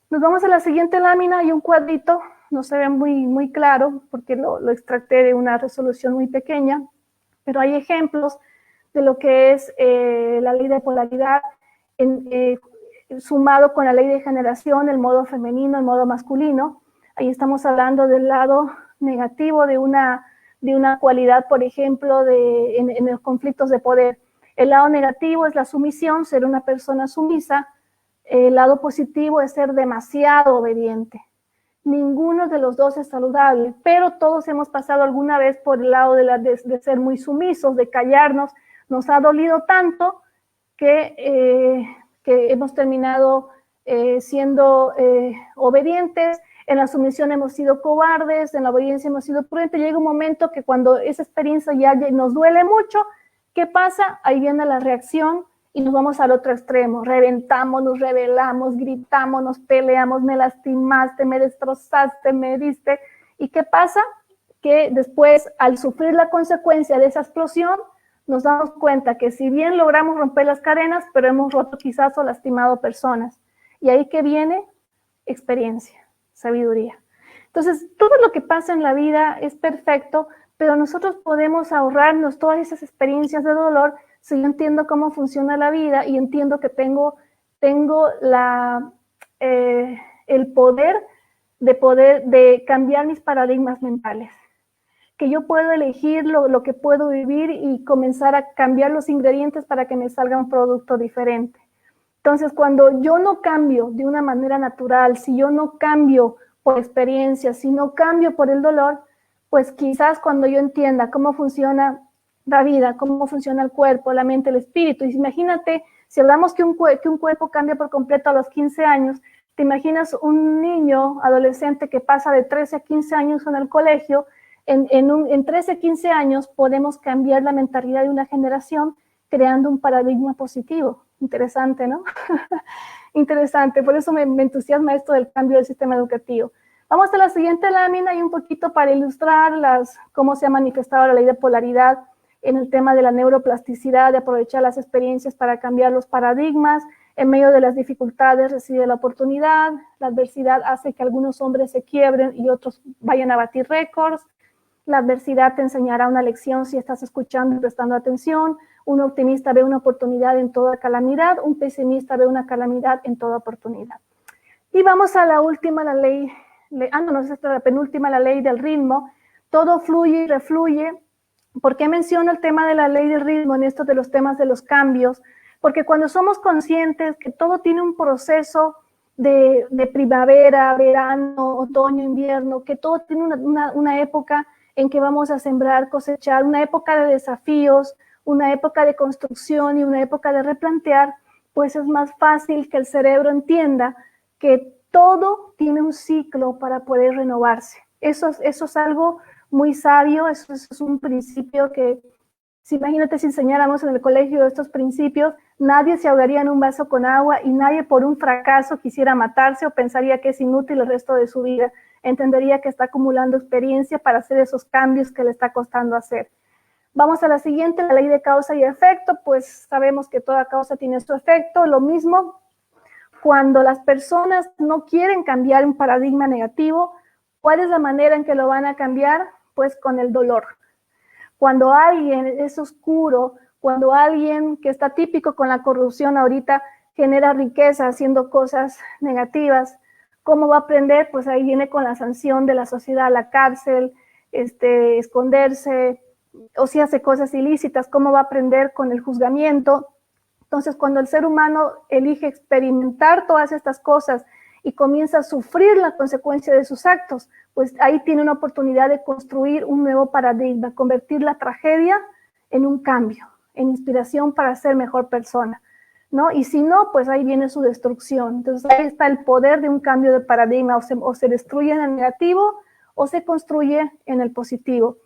Nos vamos a la siguiente lámina. Hay un cuadrito, no se ve muy claro porque lo extracté de una resolución muy pequeña, pero hay ejemplos de lo que es la ley de polaridad sumado con la ley de generación, el modo femenino, el modo masculino. Ahí estamos hablando del lado negativo de una cualidad, por ejemplo, en los conflictos de poder. El lado negativo es la sumisión, ser una persona sumisa. El lado positivo es ser demasiado obediente. Ninguno de los dos es saludable, pero todos hemos pasado alguna vez por el lado de ser muy sumisos, de callarnos. Nos ha dolido tanto que hemos terminado siendo obedientes. En la sumisión hemos sido cobardes, en la obediencia hemos sido prudentes. Llega un momento que cuando esa experiencia ya nos duele mucho, ¿qué pasa? Ahí viene la reacción y nos vamos al otro extremo. Reventamos, nos rebelamos, gritamos, nos peleamos, me lastimaste, me destrozaste, me heriste. ¿Y qué pasa? Que después, al sufrir la consecuencia de esa explosión, nos damos cuenta que si bien logramos romper las cadenas, pero hemos roto quizás o lastimado personas. Y ahí que viene experiencia, sabiduría. Entonces, todo lo que pasa en la vida es perfecto, pero nosotros podemos ahorrarnos todas esas experiencias de dolor si yo entiendo cómo funciona la vida y entiendo que tengo el poder de cambiar mis paradigmas mentales. Que yo puedo elegir lo que puedo vivir y comenzar a cambiar los ingredientes para que me salga un producto diferente. Entonces, cuando yo no cambio de una manera natural, si yo no cambio por experiencia, si no cambio por el dolor, pues quizás cuando yo entienda cómo funciona la vida, cómo funciona el cuerpo, la mente, el espíritu, y imagínate, si hablamos que un cuerpo cambia por completo a los 15 años, te imaginas un niño, adolescente que pasa de 13 a 15 años en el colegio. En 13, 15 años podemos cambiar la mentalidad de una generación creando un paradigma positivo. Interesante, ¿no? Interesante, por eso me entusiasma esto del cambio del sistema educativo. Vamos a la siguiente lámina y un poquito para ilustrar cómo se ha manifestado la ley de polaridad en el tema de la neuroplasticidad, de aprovechar las experiencias para cambiar los paradigmas. En medio de las dificultades reside la oportunidad. La adversidad hace que algunos hombres se quiebren y otros vayan a batir récords. La adversidad te enseñará una lección si estás escuchando y prestando atención. Un optimista ve una oportunidad en toda calamidad. Un pesimista ve una calamidad en toda oportunidad. Y vamos a la última, la penúltima, la ley del ritmo. Todo fluye y refluye. ¿Por qué menciono el tema de la ley del ritmo en esto de los temas de los cambios? Porque cuando somos conscientes que todo tiene un proceso de primavera, verano, otoño, invierno, que todo tiene una época en que vamos a sembrar, cosechar, una época de desafíos, una época de construcción y una época de replantear, pues es más fácil que el cerebro entienda que todo tiene un ciclo para poder renovarse. Eso es algo muy sabio, eso es un principio que, imagínate si enseñáramos en el colegio estos principios, nadie se ahogaría en un vaso con agua y nadie por un fracaso quisiera matarse o pensaría que es inútil el resto de su vida. Entendería que está acumulando experiencia para hacer esos cambios que le está costando hacer. Vamos a la siguiente, la ley de causa y efecto. Pues sabemos que toda causa tiene su efecto. Lo mismo, cuando las personas no quieren cambiar un paradigma negativo, ¿cuál es la manera en que lo van a cambiar? Pues con el dolor. Cuando alguien es oscuro, cuando alguien que está típico con la corrupción ahorita genera riqueza haciendo cosas negativas, ¿cómo va a aprender? Pues ahí viene con la sanción de la sociedad, la cárcel, esconderse, o si hace cosas ilícitas, ¿cómo va a aprender? Con el juzgamiento. Entonces, cuando el ser humano elige experimentar todas estas cosas y comienza a sufrir la consecuencia de sus actos, pues ahí tiene una oportunidad de construir un nuevo paradigma, convertir la tragedia en un cambio, en inspiración para ser mejor persona, ¿no? Y si no, pues ahí viene su destrucción. Entonces ahí está el poder de un cambio de paradigma, o se destruye en el negativo o se construye en el positivo.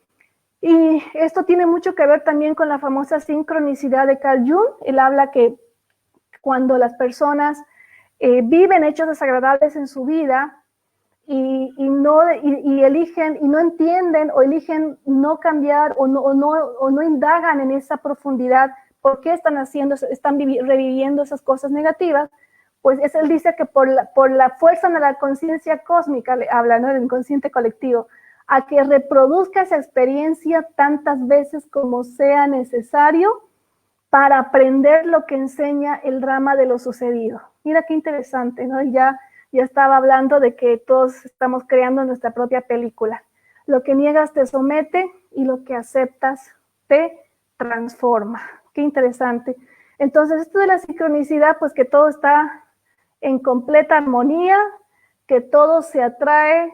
Y esto tiene mucho que ver también con la famosa sincronicidad de Carl Jung. Él habla que cuando las personas viven hechos desagradables en su vida y eligen y no entienden o eligen no cambiar o no indagan en esa profundidad, ¿por qué están reviviendo esas cosas negativas? Pues él dice que por la fuerza de la conciencia cósmica, le habla, ¿no?, del inconsciente colectivo, a que reproduzca esa experiencia tantas veces como sea necesario para aprender lo que enseña el drama de lo sucedido. Mira qué interesante, ¿no? Ya estaba hablando de que todos estamos creando nuestra propia película. Lo que niegas te somete y lo que aceptas te transforma. Qué interesante. Entonces, esto de la sincronicidad, pues que todo está en completa armonía, que todo se atrae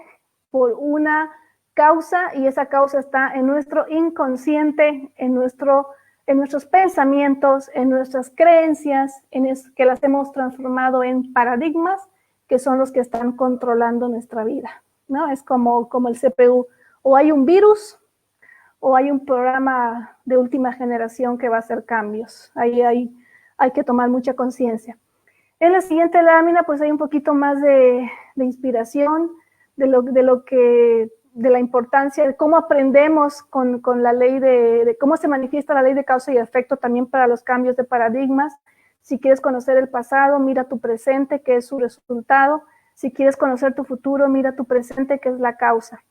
por una causa y esa causa está en nuestro inconsciente, en nuestros pensamientos, en nuestras creencias, que las hemos transformado en paradigmas, que son los que están controlando nuestra vida, ¿no? Es como el CPU, o hay un virus, o hay un programa de última generación que va a hacer cambios. Ahí hay que tomar mucha conciencia. En la siguiente lámina, pues hay un poquito más de inspiración, de la importancia de cómo aprendemos con la ley de cómo se manifiesta la ley de causa y efecto también para los cambios de paradigmas. Si quieres conocer el pasado, mira tu presente, que es su resultado. Si quieres conocer tu futuro, mira tu presente, que es la causa.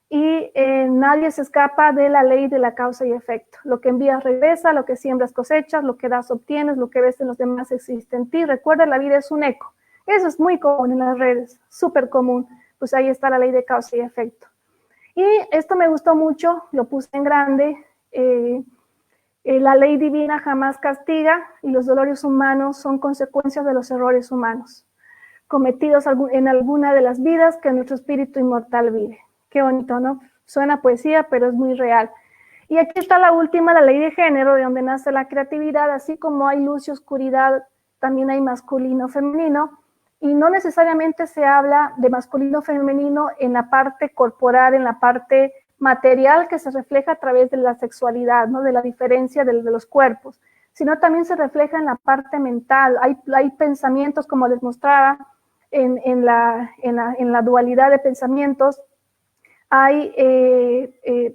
Y nadie se escapa de la ley de la causa y efecto. Lo que envías regresa, lo que siembras cosechas, lo que das obtienes, lo que ves en los demás existe en ti. Recuerda, la vida es un eco. Eso es muy común en las redes, súper común. Pues ahí está la ley de causa y efecto. Y esto me gustó mucho, lo puse en grande. La ley divina jamás castiga y los dolores humanos son consecuencias de los errores humanos cometidos en alguna de las vidas que nuestro espíritu inmortal vive. Qué bonito, ¿no? Suena poesía, pero es muy real. Y aquí está la última, la ley de género, de donde nace la creatividad. Así como hay luz y oscuridad, también hay masculino, femenino, y no necesariamente se habla de masculino, femenino en la parte corporal, en la parte material que se refleja a través de la sexualidad, ¿no?, de la diferencia de los cuerpos, sino también se refleja en la parte mental. Hay pensamientos, como les mostraba, en la dualidad de pensamientos. Hay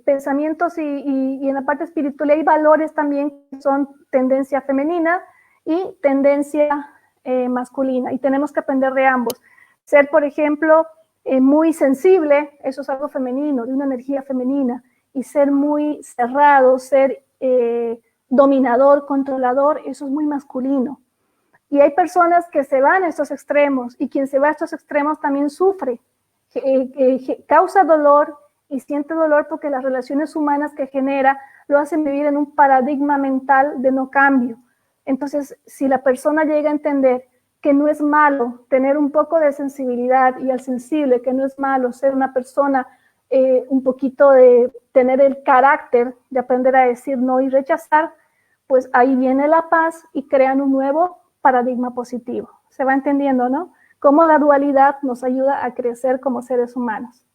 pensamientos y en la parte espiritual hay valores también que son tendencia femenina y tendencia masculina, y tenemos que aprender de ambos. Ser, por ejemplo, muy sensible, eso es algo femenino, de una energía femenina, y ser muy cerrado, ser dominador, controlador, eso es muy masculino. Y hay personas que se van a estos extremos, y quien se va a estos extremos también sufre, causa dolor y siente dolor porque las relaciones humanas que genera lo hacen vivir en un paradigma mental de no cambio. Entonces, si la persona llega a entender que no es malo tener un poco de sensibilidad y al sensible, que no es malo ser una persona un poquito de tener el carácter de aprender a decir no y rechazar, pues ahí viene la paz y crean un nuevo paradigma positivo. ¿Se va entendiendo, no? Cómo la dualidad nos ayuda a crecer como seres humanos.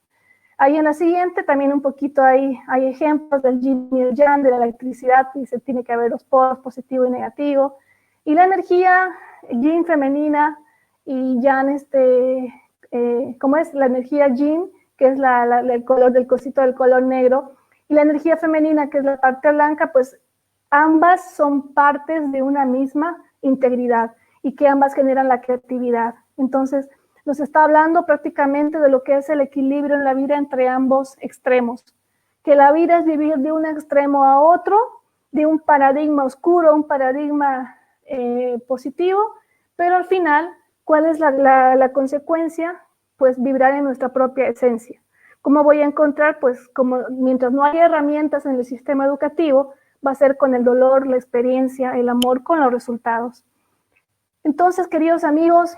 Ahí en la siguiente también un poquito hay ejemplos del yin y el yang, de la electricidad, y se tiene que haber los polos positivo y negativo. Y la energía yin femenina y yang, ¿cómo es? La energía yin, que es el color del cosito del color negro, y la energía femenina, que es la parte blanca, pues ambas son partes de una misma integridad y que ambas generan la creatividad. Entonces, nos está hablando prácticamente de lo que es el equilibrio en la vida entre ambos extremos. Que la vida es vivir de un extremo a otro, de un paradigma oscuro a un paradigma positivo, pero al final, ¿cuál es la consecuencia? Pues vibrar en nuestra propia esencia. ¿Cómo voy a encontrar? Pues como mientras no hay herramientas en el sistema educativo, va a ser con el dolor, la experiencia, el amor, con los resultados. Entonces, queridos amigos,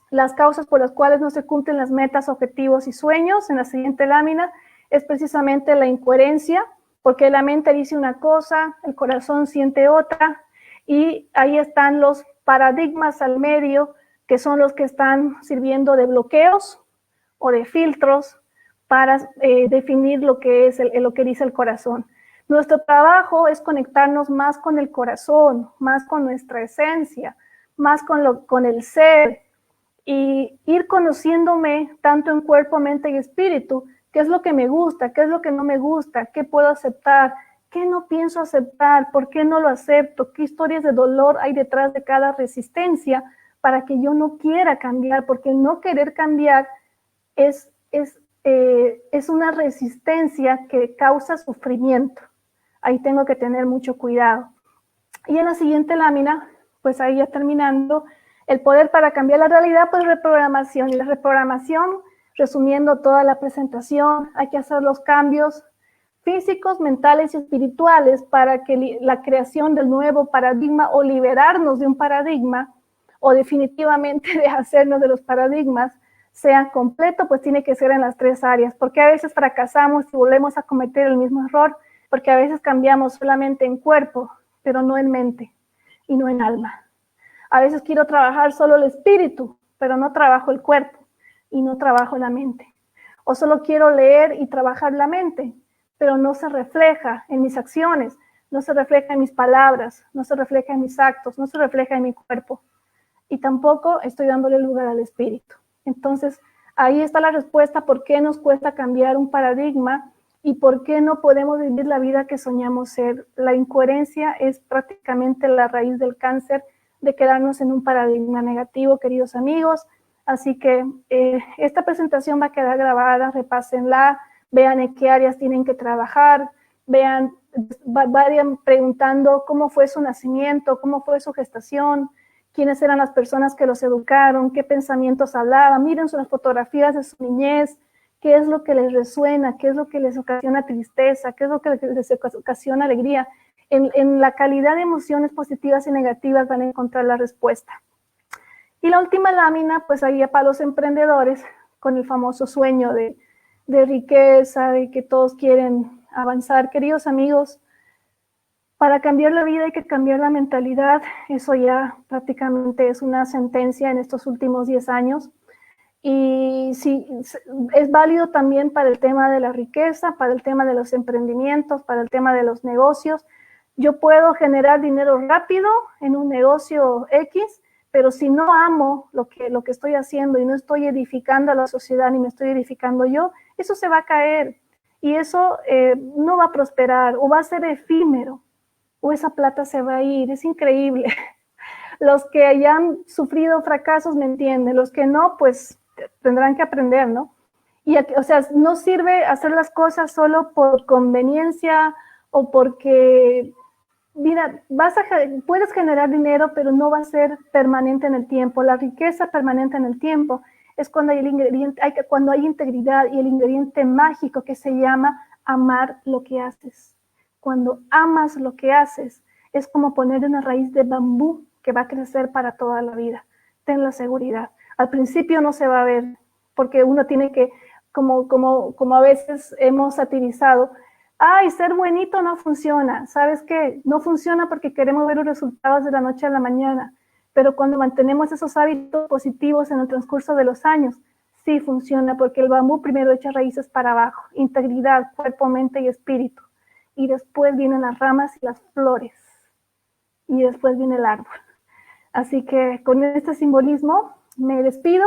las causas por las cuales no se cumplen las metas, objetivos y sueños, en la siguiente lámina, es precisamente la incoherencia, porque la mente dice una cosa, el corazón siente otra, y ahí están los paradigmas al medio, que son los que están sirviendo de bloqueos o de filtros para definir lo que es lo que dice el corazón. Nuestro trabajo es conectarnos más con el corazón, más con nuestra esencia, más con el ser, y ir conociéndome tanto en cuerpo, mente y espíritu, qué es lo que me gusta, qué es lo que no me gusta, qué puedo aceptar, qué no pienso aceptar, por qué no lo acepto, qué historias de dolor hay detrás de cada resistencia para que yo no quiera cambiar, porque no querer cambiar es una resistencia que causa sufrimiento. Ahí tengo que tener mucho cuidado. Y en la siguiente lámina, pues ahí ya terminando, el poder para cambiar la realidad, pues reprogramación. Y la reprogramación, resumiendo toda la presentación, hay que hacer los cambios físicos, mentales y espirituales para que la creación del nuevo paradigma o liberarnos de un paradigma o definitivamente deshacernos de los paradigmas sea completo, pues tiene que ser en las 3 áreas, porque a veces fracasamos y volvemos a cometer el mismo error, porque a veces cambiamos solamente en cuerpo, pero no en mente y no en alma. A veces quiero trabajar solo el espíritu, pero no trabajo el cuerpo y no trabajo la mente. O solo quiero leer y trabajar la mente, pero no se refleja en mis acciones, no se refleja en mis palabras, no se refleja en mis actos, no se refleja en mi cuerpo. Y tampoco estoy dándole lugar al espíritu. Entonces, ahí está la respuesta por qué nos cuesta cambiar un paradigma y por qué no podemos vivir la vida que soñamos ser. La incoherencia es prácticamente la raíz del cáncer de quedarnos en un paradigma negativo, queridos amigos. Así que esta presentación va a quedar grabada, repásenla, vean en qué áreas tienen que trabajar, vayan preguntando cómo fue su nacimiento, cómo fue su gestación, quiénes eran las personas que los educaron, qué pensamientos hablaban, miren las fotografías de su niñez, qué es lo que les resuena, qué es lo que les ocasiona tristeza, qué es lo que les ocasiona alegría. En la calidad de emociones positivas y negativas van a encontrar la respuesta. Y la última lámina, pues ahí para los emprendedores, con el famoso sueño de riqueza, de que todos quieren avanzar. Queridos amigos, para cambiar la vida hay que cambiar la mentalidad. Eso ya prácticamente es una sentencia en estos últimos 10 años. Y sí, es válido también para el tema de la riqueza, para el tema de los emprendimientos, para el tema de los negocios. Yo puedo generar dinero rápido en un negocio X, pero si no amo lo que estoy haciendo y no estoy edificando a la sociedad ni me estoy edificando yo, eso se va a caer y eso no va a prosperar o va a ser efímero o esa plata se va a ir. Es increíble. Los que hayan sufrido fracasos me entienden, los que no, pues tendrán que aprender, ¿no? Y, o sea, no sirve hacer las cosas solo por conveniencia o porque, mira, puedes generar dinero, pero no va a ser permanente en el tiempo. La riqueza permanente en el tiempo es cuando hay cuando hay integridad y el ingrediente mágico que se llama amar lo que haces. Cuando amas lo que haces, es como poner una raíz de bambú que va a crecer para toda la vida. Ten la seguridad. Al principio no se va a ver, porque uno tiene que, como a veces hemos satirizado, ay, ser buenito no funciona. ¿Sabes qué? No funciona porque queremos ver los resultados de la noche a la mañana, pero cuando mantenemos esos hábitos positivos en el transcurso de los años, sí funciona, porque el bambú primero echa raíces para abajo, integridad, cuerpo, mente y espíritu, y después vienen las ramas y las flores, y después viene el árbol. Así que con este simbolismo me despido.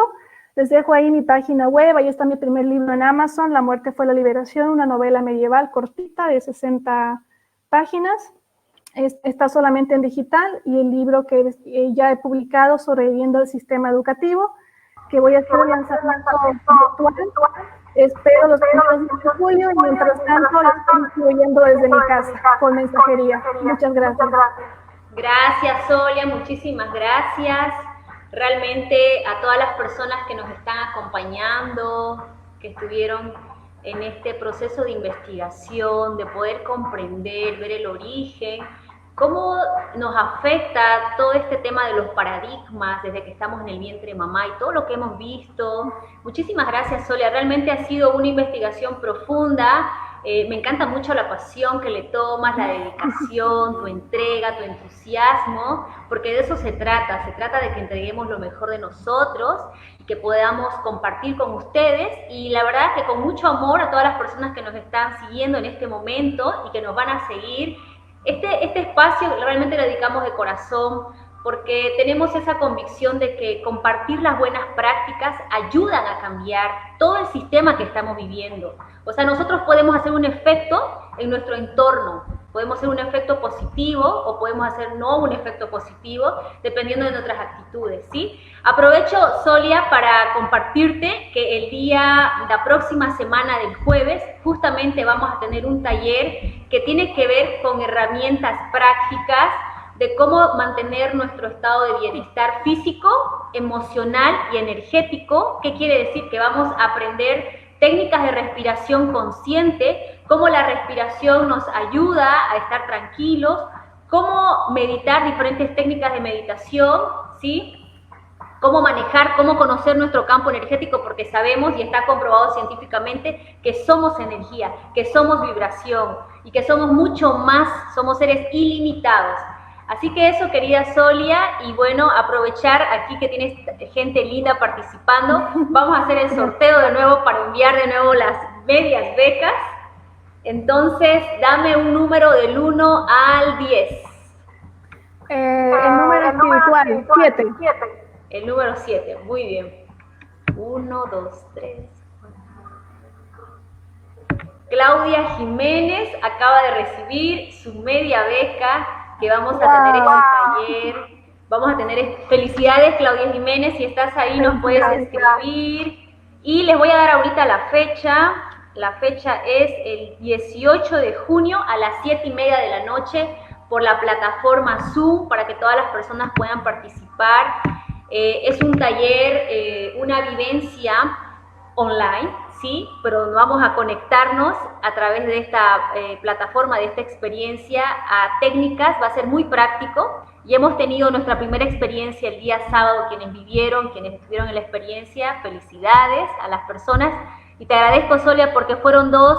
Les dejo ahí mi página web, ahí está mi primer libro en Amazon, La muerte fue la liberación, una novela medieval cortita de 60 páginas. Está solamente en digital, y el libro que ya he publicado, Sobreviviendo al sistema educativo, que voy a hacer un lanzamiento virtual. Espero los primeros días de julio, y mientras tanto lo estoy distribuyendo desde mi casa con mensajería. Muchas gracias. Gracias, Solia, muchísimas gracias. Realmente a todas las personas que nos están acompañando, que estuvieron en este proceso de investigación, de poder comprender, ver el origen, cómo nos afecta todo este tema de los paradigmas desde que estamos en el vientre de mamá y todo lo que hemos visto. Muchísimas gracias, Solia. Realmente ha sido una investigación profunda. Me encanta mucho la pasión que le tomas, la dedicación, tu entrega, tu entusiasmo, porque de eso se trata de que entreguemos lo mejor de nosotros y que podamos compartir con ustedes, y la verdad que con mucho amor a todas las personas que nos están siguiendo en este momento y que nos van a seguir. Este espacio realmente lo dedicamos de corazón porque tenemos esa convicción de que compartir las buenas prácticas ayudan a cambiar todo el sistema que estamos viviendo. O sea, nosotros podemos hacer un efecto en nuestro entorno, podemos hacer un efecto positivo o podemos hacer no un efecto positivo, dependiendo de nuestras actitudes, ¿sí? Aprovecho, Solia, para compartirte que la próxima semana del jueves, justamente vamos a tener un taller que tiene que ver con herramientas prácticas de cómo mantener nuestro estado de bienestar físico, emocional y energético. ¿Qué quiere decir? Que vamos a aprender técnicas de respiración consciente, cómo la respiración nos ayuda a estar tranquilos, cómo meditar, diferentes técnicas de meditación, ¿sí? Cómo manejar, cómo conocer nuestro campo energético, porque sabemos y está comprobado científicamente que somos energía, que somos vibración y que somos mucho más, somos seres ilimitados. Así que eso, querida Solia, y bueno, aprovechar aquí que tienes gente linda participando. Vamos a hacer el sorteo de nuevo para enviar de nuevo las medias becas. Entonces, dame un número del 1 al 10. El número espiritual, 7. El número 7, muy bien. 1, 2, 3. Claudia Jiménez acaba de recibir su media beca, que vamos a tener este taller. Vamos a tener felicidades, Claudia Jiménez, si estás ahí nos puedes escribir. Y les voy a dar ahorita la fecha. La fecha es el 18 de junio a las 7:30 de la noche por la plataforma Zoom, para que todas las personas puedan participar. Es un taller, una vivencia online, ¿sí? Pero vamos a conectarnos a través de esta plataforma, de esta experiencia, a técnicas. Va a ser muy práctico y hemos tenido nuestra primera experiencia el día sábado. Quienes estuvieron en la experiencia, felicidades a las personas. Y te agradezco, Solia, porque fueron 2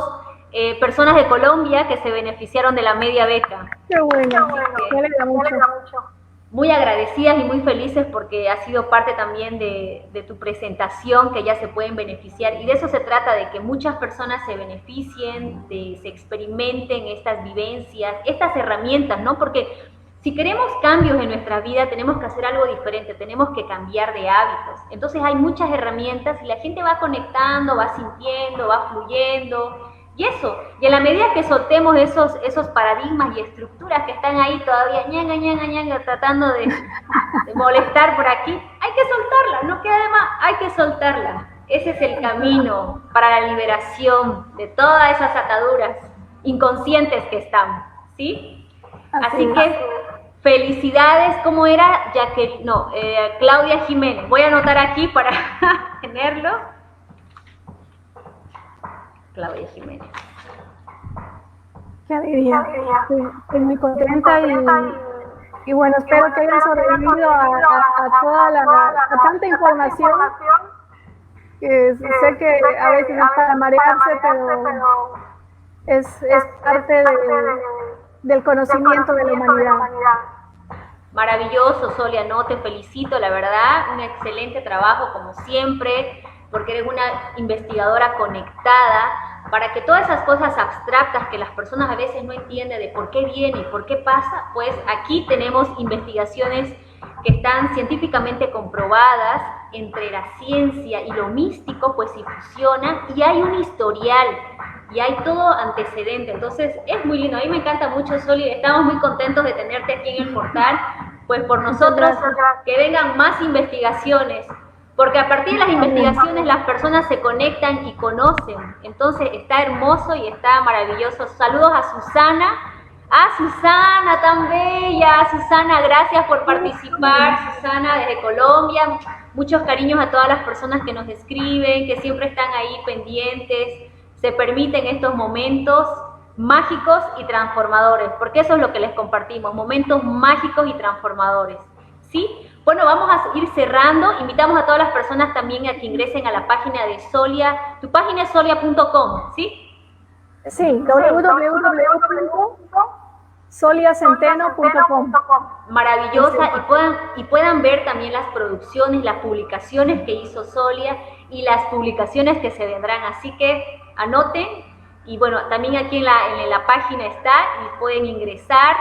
personas de Colombia que se beneficiaron de la media beca. Qué bueno, me alegra mucho. Muy agradecidas y muy felices porque ha sido parte también de tu presentación, que ya se pueden beneficiar. Y de eso se trata, de que muchas personas se beneficien, se experimenten estas vivencias, estas herramientas, ¿no? Porque si queremos cambios en nuestra vida, tenemos que hacer algo diferente, tenemos que cambiar de hábitos. Entonces hay muchas herramientas y la gente va conectando, va sintiendo, va fluyendo. Y eso, y en la medida que soltemos esos paradigmas y estructuras que están ahí todavía, tratando de molestar por aquí, hay que soltarla, no queda de más, hay que soltarla. Ese es el camino para la liberación de todas esas ataduras inconscientes que estamos, ¿sí? Así que, felicidades. ¿Cómo era? Claudia Jiménez. Voy a anotar aquí para tenerlo. Claudia Jiménez. Qué alegría. Sí, estoy muy contenta y bueno, espero que hayan sobrevivido a tanta información, que sé que a veces es para marearse, pero es parte del conocimiento de la humanidad. Maravilloso, Solia, no, te felicito, la verdad, un excelente trabajo como siempre, porque eres una investigadora conectada, para que todas esas cosas abstractas que las personas a veces no entienden de por qué viene y por qué pasa, pues aquí tenemos investigaciones que están científicamente comprobadas entre la ciencia y lo místico, pues si fusionan, y hay un historial, y hay todo antecedente. Entonces es muy lindo, a mí me encanta mucho, Soli, estamos muy contentos de tenerte aquí en el portal, pues por nosotros que vengan más investigaciones, porque a partir de las investigaciones las personas se conectan y conocen. Entonces está hermoso y está maravilloso. Saludos a Susana tan bella. Susana, gracias por participar. Susana desde Colombia. Muchos cariños a todas las personas que nos escriben, que siempre están ahí pendientes, se permiten estos momentos mágicos y transformadores, porque eso es lo que les compartimos, momentos mágicos y transformadores, ¿sí? Bueno, vamos a ir cerrando. Invitamos a todas las personas también a que ingresen a la página de Solia. Tu página es solia.com, ¿sí? Sí, www.soliacenteno.com. Maravillosa, y puedan ver también las producciones, las publicaciones que hizo Solia y las publicaciones que se vendrán. Así que anoten, y bueno, también aquí en la página está y pueden ingresar.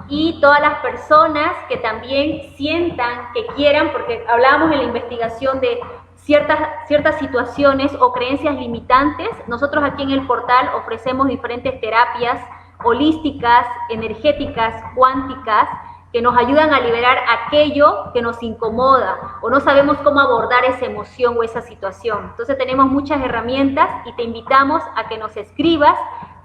y todas las personas que también sientan, que quieran, porque hablábamos en la investigación de ciertas situaciones o creencias limitantes. Nosotros aquí en el portal ofrecemos diferentes terapias holísticas, energéticas, cuánticas, que nos ayudan a liberar aquello que nos incomoda o no sabemos cómo abordar esa emoción o esa situación. Entonces tenemos muchas herramientas y te invitamos a que nos escribas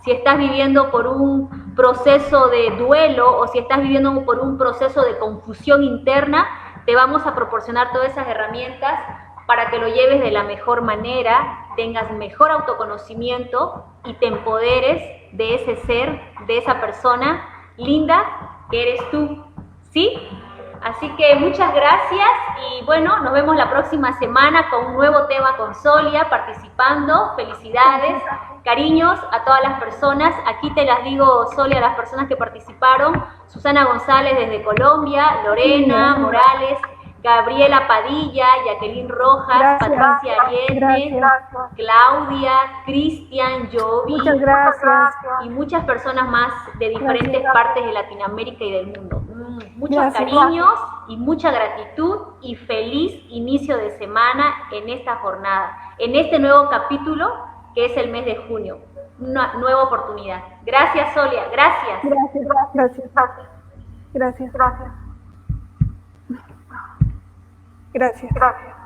si estás viviendo por un proceso de duelo o si estás viviendo por un proceso de confusión interna. Te vamos a proporcionar todas esas herramientas para que lo lleves de la mejor manera, tengas mejor autoconocimiento y te empoderes de ese ser, de esa persona linda que eres tú, ¿sí? Así que muchas gracias y bueno, nos vemos la próxima semana con un nuevo tema con Solia participando. Felicidades, cariños a todas las personas. Aquí te las digo, Solia, a las personas que participaron: Susana González desde Colombia, Lorena Morales, Gabriela Padilla, Jacqueline Rojas, Gracias. Patricia Ariete, Claudia, Cristian, Jovi, Muchas gracias. y muchas personas más de diferentes partes de Latinoamérica y del mundo. Muchos Gracias. cariños y mucha gratitud y feliz inicio de semana en esta jornada, en este nuevo capítulo que es el mes de junio. Una nueva oportunidad. Gracias, Solia. Gracias. Gracias. Gracias. Gracias. Gracias. Gracias. Gracias. Gracias.